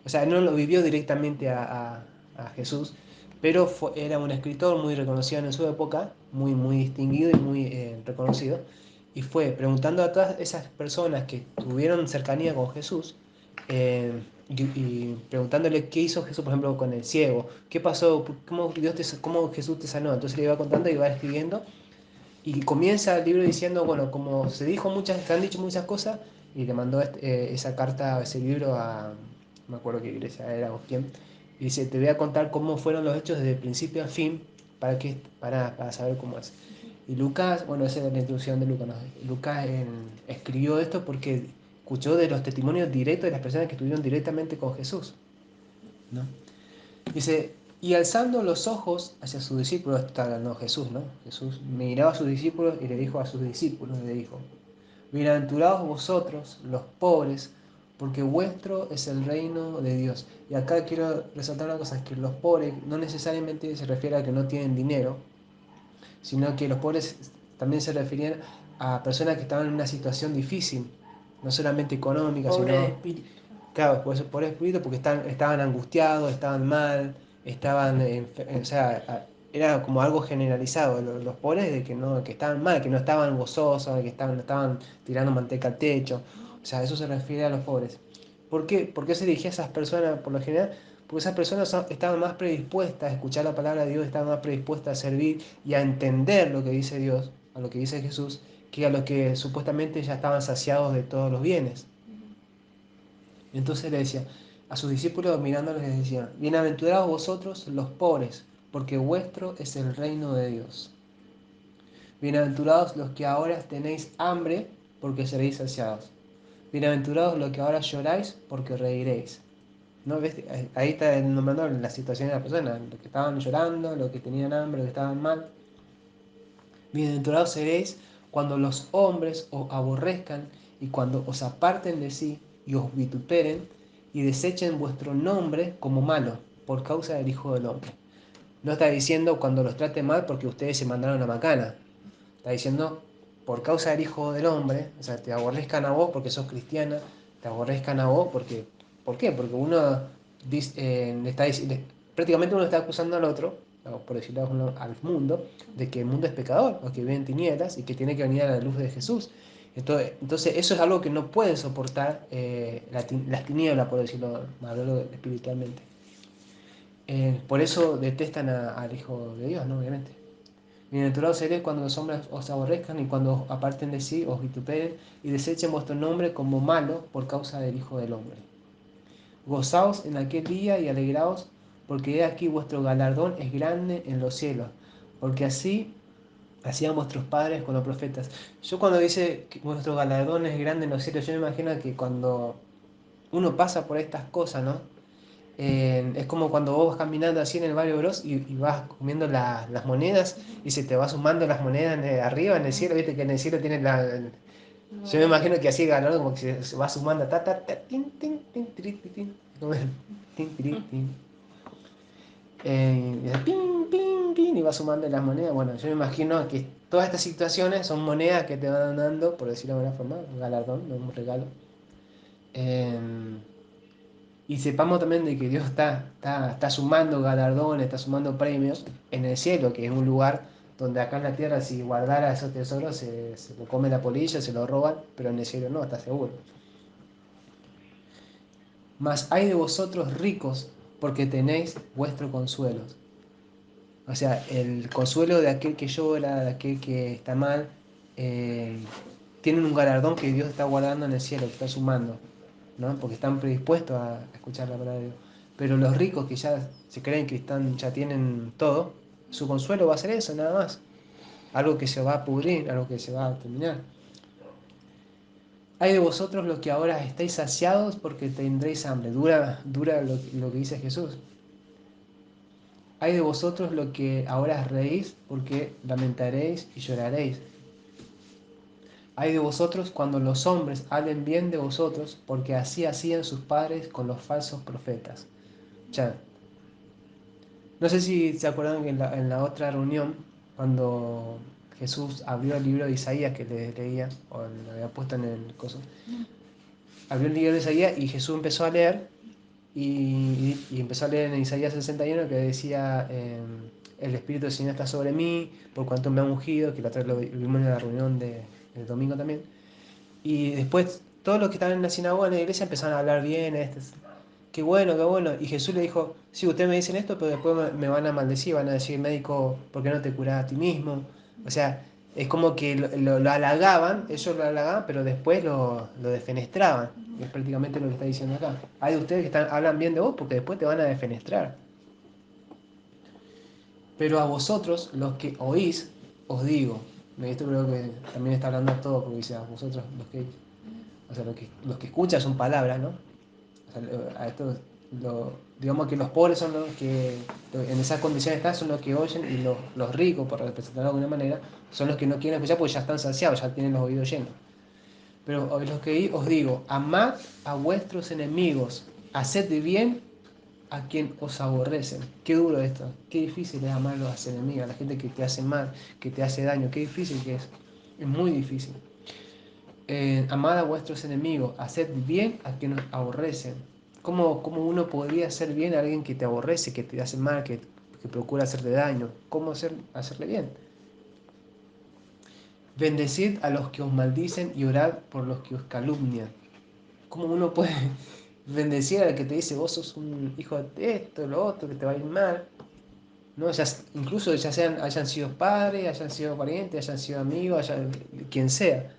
O sea, no lo vivió directamente a Jesús, pero era un escritor muy reconocido en su época, muy distinguido y muy reconocido, y fue preguntando a todas esas personas que tuvieron cercanía con Jesús, y preguntándole qué hizo Jesús, por ejemplo, con el ciego, qué pasó, cómo Jesús te sanó. Entonces le iba contando y iba escribiendo, y comienza el libro diciendo, bueno, como se han dicho muchas cosas, y le mandó esa carta, ese libro a, no me acuerdo qué iglesia era o quién, y dice, te voy a contar cómo fueron los hechos desde principio a fin, para saber cómo es. Y Lucas, bueno, esa es la introducción de Lucas, ¿no? Lucas escribió esto porque escuchó de los testimonios directos de las personas que estuvieron directamente con Jesús, ¿no? Dice, y alzando los ojos hacia sus discípulos, esto está hablando Jesús, ¿no? Jesús miraba a sus discípulos y le dijo a sus discípulos, le dijo, bienaventurados vosotros, los pobres, porque vuestro es el reino de Dios. Y acá quiero resaltar una cosa, es que los pobres no necesariamente se refiere a que no tienen dinero, sino que los pobres también se referían a personas que estaban en una situación difícil, no solamente económica, Pobre de sino, espíritu. claro, por espíritu, porque estaban angustiados, estaban mal, o sea, era como algo generalizado, los pobres de que estaban mal, que no estaban gozosos, de que estaban tirando manteca al techo, o sea, eso se refiere a los pobres. ¿Por qué? ¿Por qué se dirigía a esas personas por lo general? Porque esas personas estaban más predispuestas a escuchar la palabra de Dios, estaban más predispuestas a servir y a entender lo que dice Dios, a lo que dice Jesús, que a los que supuestamente ya estaban saciados de todos los bienes. Entonces le decía a sus discípulos, mirándolos, les decía, bienaventurados vosotros los pobres, porque vuestro es el reino de Dios. Bienaventurados los que ahora tenéis hambre, porque seréis saciados. Bienaventurados los que ahora lloráis, porque reiréis. ¿No? ¿Ves? Ahí está nombrando la situación de las personas, los que estaban llorando, los que tenían hambre, los que estaban mal. Bienaventurados seréis cuando los hombres os aborrezcan y cuando os aparten de sí y os vituperen y desechen vuestro nombre como malo por causa del Hijo del Hombre. No está diciendo cuando los trate mal porque ustedes se mandaron a macana. Está diciendo por causa del Hijo del Hombre, o sea, te aborrezcan a vos porque sos cristiana, te aborrezcan a vos porque, ¿por qué? Porque uno prácticamente uno está acusando al otro, por decirlo al mundo, de que el mundo es pecador, o que vive en tinieblas y que tiene que venir a la luz de Jesús. Entonces eso es algo que no pueden soportar las tinieblas, por decirlo, hablarlo espiritualmente. Por eso detestan al Hijo de Dios, ¿no? Obviamente. Bienaventurados seréis cuando los hombres os aborrezcan y cuando os aparten de sí, os vituperen y desechen vuestro nombre como malo por causa del Hijo del Hombre. Gozaos en aquel día y alegraos, porque he aquí vuestro galardón es grande en los cielos, porque así hacían vuestros padres con los profetas. Yo cuando dice que vuestro galardón es grande en los cielos, yo me imagino que cuando uno pasa por estas cosas, ¿no? Es como cuando vos vas caminando así en el Barrio Bros y vas comiendo las monedas y se te va sumando las monedas arriba en el cielo, viste que en el cielo tiene yo me imagino que así ganó como que se va sumando tin, tin, tin, tiri, tin, tin, como el tin, tiri, tin. Y hace pin, pin, pin, y va sumando las monedas. Bueno, yo me imagino que todas estas situaciones son monedas que te van dando, por decirlo de alguna forma, un galardón, no un regalo. Eh, Y sepamos también de que Dios está sumando galardones, está sumando premios en el cielo, que es un lugar donde acá en la tierra si guardara esos tesoros se lo come la polilla, se lo roban, pero en el cielo no, está seguro. Mas hay de vosotros ricos, porque tenéis vuestro consuelo. O sea, el consuelo de aquel que llora, de aquel que está mal, eh, tienen un galardón que Dios está guardando en el cielo, que está sumando, ¿no? Porque están predispuestos a escuchar la palabra de Dios. Pero los ricos que ya se creen que ya tienen todo, su consuelo va a ser eso, nada más. Algo que se va a pudrir, algo que se va a terminar. Hay de vosotros los que ahora estáis saciados porque tendréis hambre. Dura lo que dice Jesús. Hay de vosotros los que ahora reís porque lamentaréis y lloraréis. Hay de vosotros cuando los hombres hablen bien de vosotros, porque así hacían sus padres con los falsos profetas. Ya. No sé si se acuerdan que en la otra reunión, cuando Jesús abrió el libro de Isaías que le leía, o lo había puesto en el coso, abrió el libro de Isaías y Jesús empezó a leer, y empezó a leer en Isaías 61 que decía, el Espíritu del Señor está sobre mí, por cuanto me ha ungido, que la otra vez lo vimos en la reunión del domingo también. Y después todos los que estaban en la sinagoga, en la iglesia, empezaron a hablar bien, qué bueno, qué bueno. Y Jesús le dijo, sí, ustedes me dicen esto, pero después me van a maldecir, van a decir, médico, ¿por qué no te curás a ti mismo? O sea, es como que lo halagaban, ellos lo halagaban, pero después lo defenestraban. Es prácticamente lo que está diciendo acá. Hay de ustedes que hablan bien de vos porque después te van a defenestrar. Pero a vosotros, los que oís, os digo. Esto creo que también está hablando todo, porque dice a vosotros, o sea, los que escuchan son palabras, ¿no? O sea, a esto, digamos que los pobres son los que en esas condiciones están, son los que oyen, y los ricos, por representarlo de alguna manera, son los que no quieren escuchar porque ya están saciados, ya tienen los oídos llenos. Pero los que os digo, amad a vuestros enemigos, haced bien a quien os aborrecen. Qué duro esto, qué difícil es amar a los enemigos, a la gente que te hace mal, que te hace daño, qué difícil que es muy difícil. Amad a vuestros enemigos, haced bien a quienes os aborrecen. ¿Cómo uno podría hacer bien a alguien que te aborrece, que te hace mal, que procura hacerte daño? ¿Cómo hacerle bien? Bendecid a los que os maldicen y orad por los que os calumnian. ¿Cómo uno puede bendecir al que te dice vos sos un hijo de esto, lo otro, que te va a ir mal? ¿No? Incluso ya hayan sido padres, hayan sido parientes, hayan sido amigos, quien sea.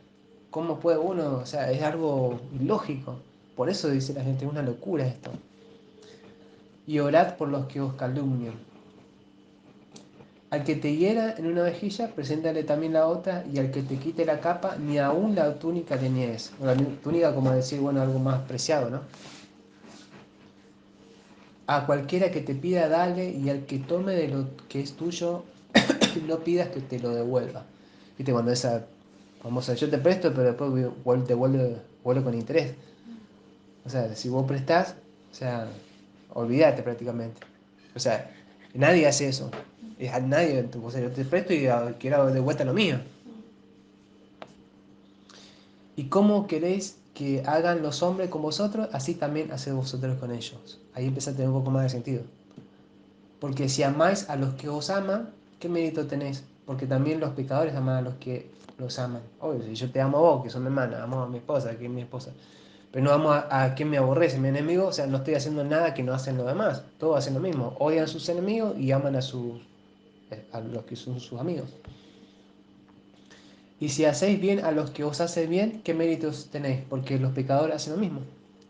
¿Cómo puede uno? O sea, es algo ilógico. Por eso dice la gente, es una locura esto. Y orad por los que os calumnian. Al que te hiera en una mejilla, preséntale también la otra, y al que te quite la capa, ni aun la túnica te niegues. O la túnica, como decir, bueno, algo más preciado, ¿no? A cualquiera que te pida, dale, y al que tome de lo que es tuyo, no pidas que te lo devuelva. Viste, cuando esa famosa, yo te presto, pero después te vuelvo con interés. O sea, si vos prestás, o sea, olvídate prácticamente. O sea, nadie hace eso. A nadie, o sea, yo te presto y quiero de vuelta lo mío. ¿Y cómo queréis que hagan los hombres con vosotros? Así también haced vosotros con ellos. Ahí empieza a tener un poco más de sentido. Porque si amáis a los que os aman, ¿qué mérito tenéis? Porque también los pecadores aman a los que los aman. Obvio, si yo te amo a vos, que son mi hermana, amo a mi esposa, que es mi esposa, pero no amo a quien me aborrece, mi enemigo, o sea, no estoy haciendo nada que no hacen los demás. Todos hacen lo mismo. Odian a sus enemigos y aman a los que son sus amigos. Y si hacéis bien a los que os hacen bien, ¿qué méritos tenéis? Porque los pecadores hacen lo mismo.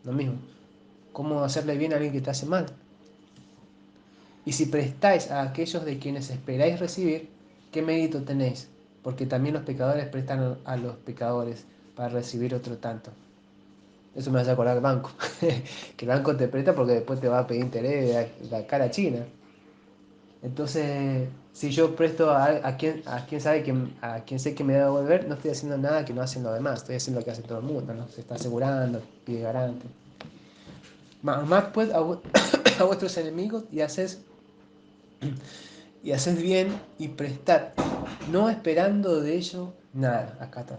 Lo mismo. ¿Cómo hacerle bien a alguien que te hace mal? Y si prestáis a aquellos de quienes esperáis recibir, ¿qué mérito tenéis? Porque también los pecadores prestan a los pecadores para recibir otro tanto. Eso me hace acordar del banco. Que el banco te presta porque después te va a pedir interés de la cara china. Entonces, si yo presto a quien sabe a quien sé que me va a devolver, no estoy haciendo nada que no hacen los demás. Estoy haciendo lo que hace todo el mundo, ¿no? Se está asegurando, pide garante. Amad pues a vuestros enemigos y haced bien y prestad, no esperando de ello nada. Acá está.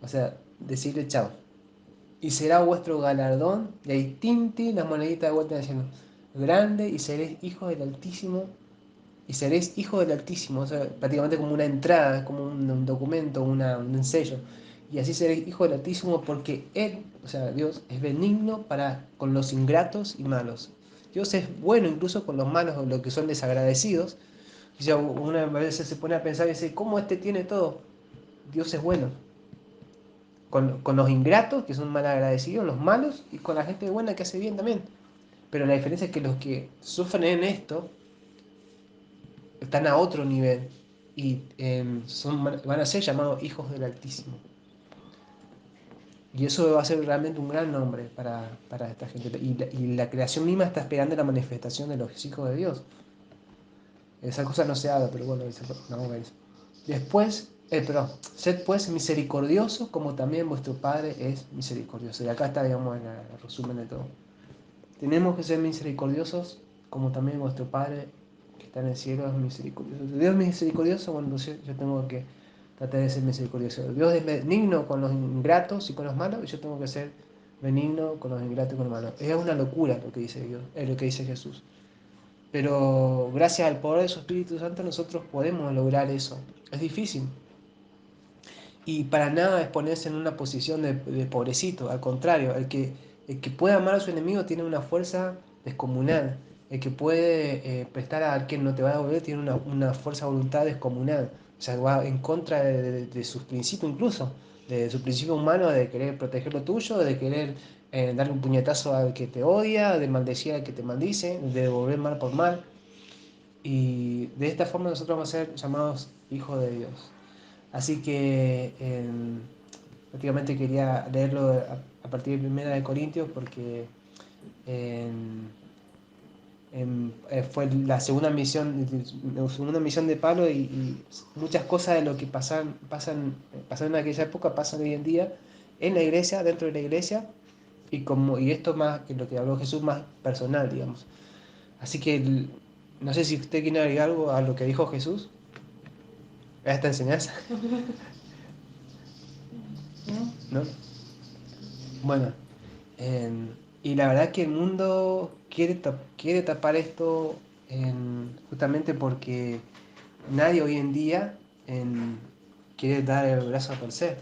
O sea, decirle chao. Y será vuestro galardón, y ahí tinti, las moneditas de vuelta diciendo, grande, y seréis hijos del Altísimo, y seréis hijos del Altísimo, o sea, prácticamente como una entrada, como un documento, un sello. Y así seréis hijos del Altísimo porque Él, o sea, Dios, es benigno con los ingratos y malos. Dios es bueno incluso con los malos o los que son desagradecidos. O sea, una vez se pone a pensar y dice, ¿cómo este tiene todo? Dios es bueno. Con los ingratos, que son mal agradecidos, los malos, y con la gente buena que hace bien también. Pero la diferencia es que los que sufren en esto están a otro nivel y van a ser llamados hijos del Altísimo. Y eso va a ser realmente un gran nombre para esta gente. Y la creación misma está esperando la manifestación de los hijos de Dios. Esa cosa no se habla, pero bueno, no, veis. Después, perdón, sed pues misericordiosos como también vuestro Padre es misericordioso. Y acá está, digamos, el resumen de todo. Tenemos que ser misericordiosos como también vuestro Padre que está en el cielo es misericordioso. Dios es misericordioso, bueno, entonces yo tengo que tratar de ser misericordioso. Dios es benigno con los ingratos y con los malos, y yo tengo que ser benigno con los ingratos y con los malos. Es una locura lo que dice Dios, es lo que dice Jesús. Pero gracias al poder de su Espíritu Santo nosotros podemos lograr eso. Es difícil. Y para nada es ponerse en una posición de pobrecito. Al contrario, el que puede amar a su enemigo tiene una fuerza descomunal. El que puede prestar a quien no te va a devolver tiene una fuerza de voluntad descomunal. O sea, va en contra de sus principios incluso. De su principio humano de querer proteger lo tuyo, de querer darle un puñetazo al que te odia, de maldecir al que te maldice, de devolver mal por mal. Y de esta forma nosotros vamos a ser llamados hijos de Dios. Así que prácticamente quería leerlo a partir de 1 de Corintios porque fue la segunda misión de Pablo y muchas cosas de lo que pasaron en aquella época pasan hoy en día en la iglesia, dentro de la iglesia y esto más que lo que habló Jesús más personal, digamos. Así que no sé si usted quiere agregar algo a lo que dijo Jesús, a esta enseñanza. ¿No? Bueno, y la verdad que el mundo quiere tapar esto justamente porque nadie hoy en día quiere dar el brazo a torcer.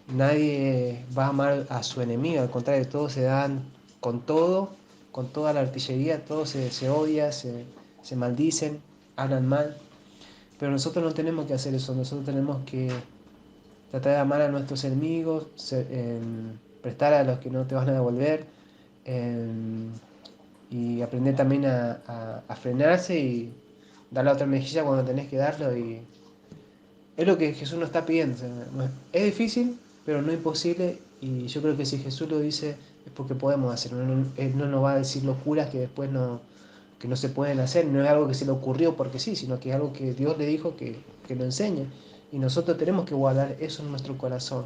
Nadie va a amar a su enemigo, al contrario, todos se dan con todo, con toda la artillería, todos se odian, se maldicen, hablan mal. Pero nosotros no tenemos que hacer eso, nosotros tenemos que tratar de amar a nuestros enemigos, prestar a los que no te van a devolver y aprender también a frenarse y dar la otra mejilla cuando tenés que darlo. Y es lo que Jesús nos está pidiendo. O sea, es difícil, pero no imposible. Y yo creo que si Jesús lo dice es porque podemos hacerlo. Él no nos va a decir locuras que después no se pueden hacer. No es algo que se le ocurrió porque sí, sino que es algo que Dios le dijo que lo enseñe. Y nosotros tenemos que guardar eso en nuestro corazón.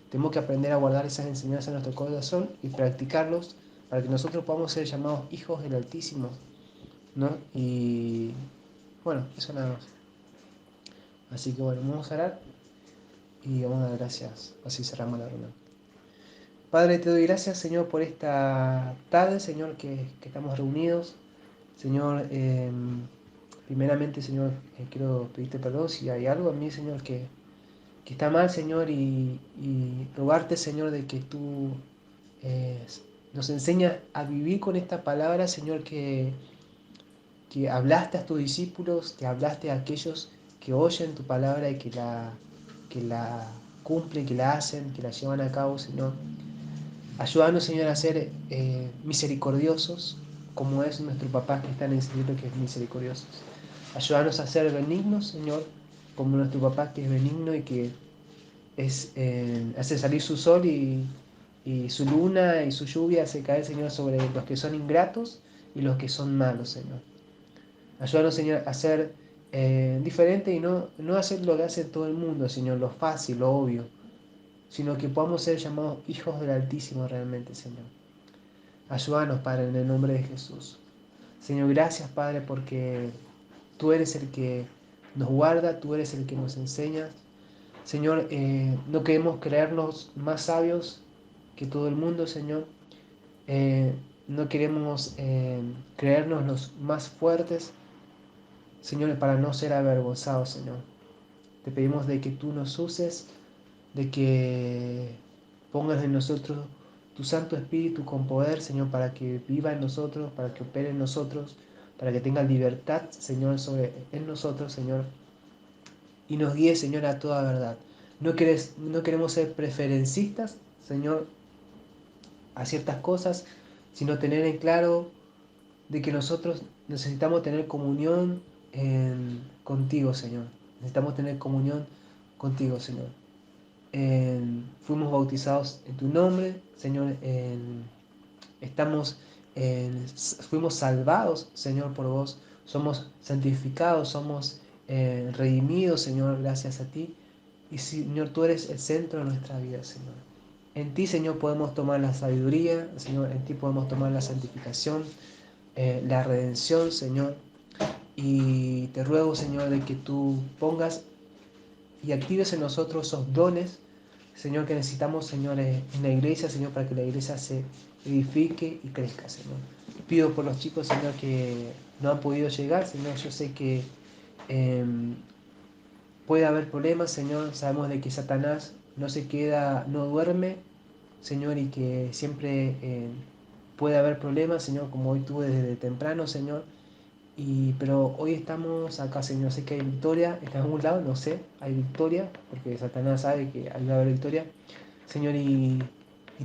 Tenemos que aprender a guardar esas enseñanzas en nuestro corazón y practicarlos para que nosotros podamos ser llamados hijos del Altísimo, ¿no? Y bueno, eso nada más. Así que bueno, vamos a orar y vamos a dar gracias. Así cerramos la reunión. Padre, te doy gracias, Señor, por esta tarde, Señor, que estamos reunidos. Señor, primeramente, Señor, quiero pedirte perdón si hay algo en mí, Señor, que está mal, Señor, y rogarte, Señor, de que tú nos enseñas a vivir con esta palabra, Señor, que hablaste a tus discípulos, que hablaste a aquellos que oyen tu palabra y que la cumplen, que la hacen, que la llevan a cabo, Señor. Ayúdanos, Señor, a ser misericordiosos, como es nuestro Papá que está en el cielo, que es misericordioso. Ayúdanos a ser benignos, Señor, como nuestro Papá que es benigno y que hace salir su sol y su luna y su lluvia hace caer, Señor, sobre los que son ingratos y los que son malos, Señor. Ayúdanos, Señor, a ser diferente y no hacer lo que hace todo el mundo, Señor, lo fácil, lo obvio, sino que podamos ser llamados hijos del Altísimo realmente, Señor. Ayúdanos, Padre, en el nombre de Jesús. Señor, gracias, Padre, porque tú eres el que nos guarda, tú eres el que nos enseña. Señor, no queremos creernos más sabios que todo el mundo, Señor. No queremos creernos los más fuertes, Señor, para no ser avergonzados, Señor. Te pedimos de que tú nos uses, de que pongas en nosotros tu Santo Espíritu con poder, Señor, para que viva en nosotros, para que opere en nosotros, para que tenga libertad, Señor, en nosotros, Señor, y nos guíe, Señor, a toda verdad. No queremos ser preferencistas, Señor, a ciertas cosas, sino tener en claro de que nosotros necesitamos tener comunión contigo, Señor. Necesitamos tener comunión contigo, Señor. Fuimos bautizados en tu nombre, Señor. Fuimos salvados, Señor, por vos. Somos santificados, somos redimidos, Señor, gracias a ti. Y Señor, tú eres el centro de nuestra vida, Señor. En ti, Señor, podemos tomar la sabiduría, Señor, en ti podemos tomar la santificación, la redención, Señor. Y te ruego, Señor, de que tú pongas y actives en nosotros esos dones, Señor, que necesitamos, Señor, en la iglesia, Señor, para que la iglesia se edifique y crezca, Señor. Pido por los chicos, Señor, que no han podido llegar, Señor. Yo sé que puede haber problemas, Señor. Sabemos de que Satanás no se queda, no duerme, Señor, y que siempre puede haber problemas, Señor, como hoy tuve desde temprano, Señor. Pero hoy estamos acá, Señor. Sé que hay victoria, está en algún lado, no sé, hay victoria, porque Satanás sabe que ahí va a haber victoria, Señor. Y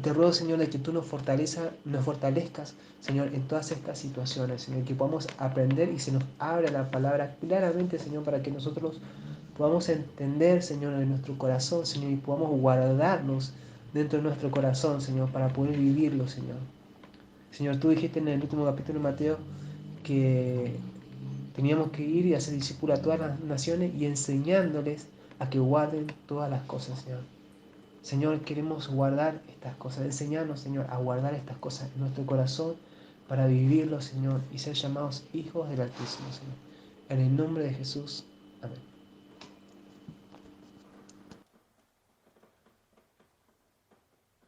te ruego, Señor, de que tú nos fortalezcas, Señor, en todas estas situaciones, Señor, que podamos aprender y se nos abra la palabra claramente, Señor, para que nosotros podamos entender, Señor, en nuestro corazón, Señor, y podamos guardarnos dentro de nuestro corazón, Señor, para poder vivirlo, Señor. Señor, tú dijiste en el último capítulo de Mateo que teníamos que ir y hacer discípulos a todas las naciones y enseñándoles a que guarden todas las cosas, Señor. Señor, queremos guardar estas cosas. Enseñarnos, Señor, a guardar estas cosas en nuestro corazón para vivirlo, Señor, y ser llamados hijos del Altísimo, Señor. En el nombre de Jesús. Amén.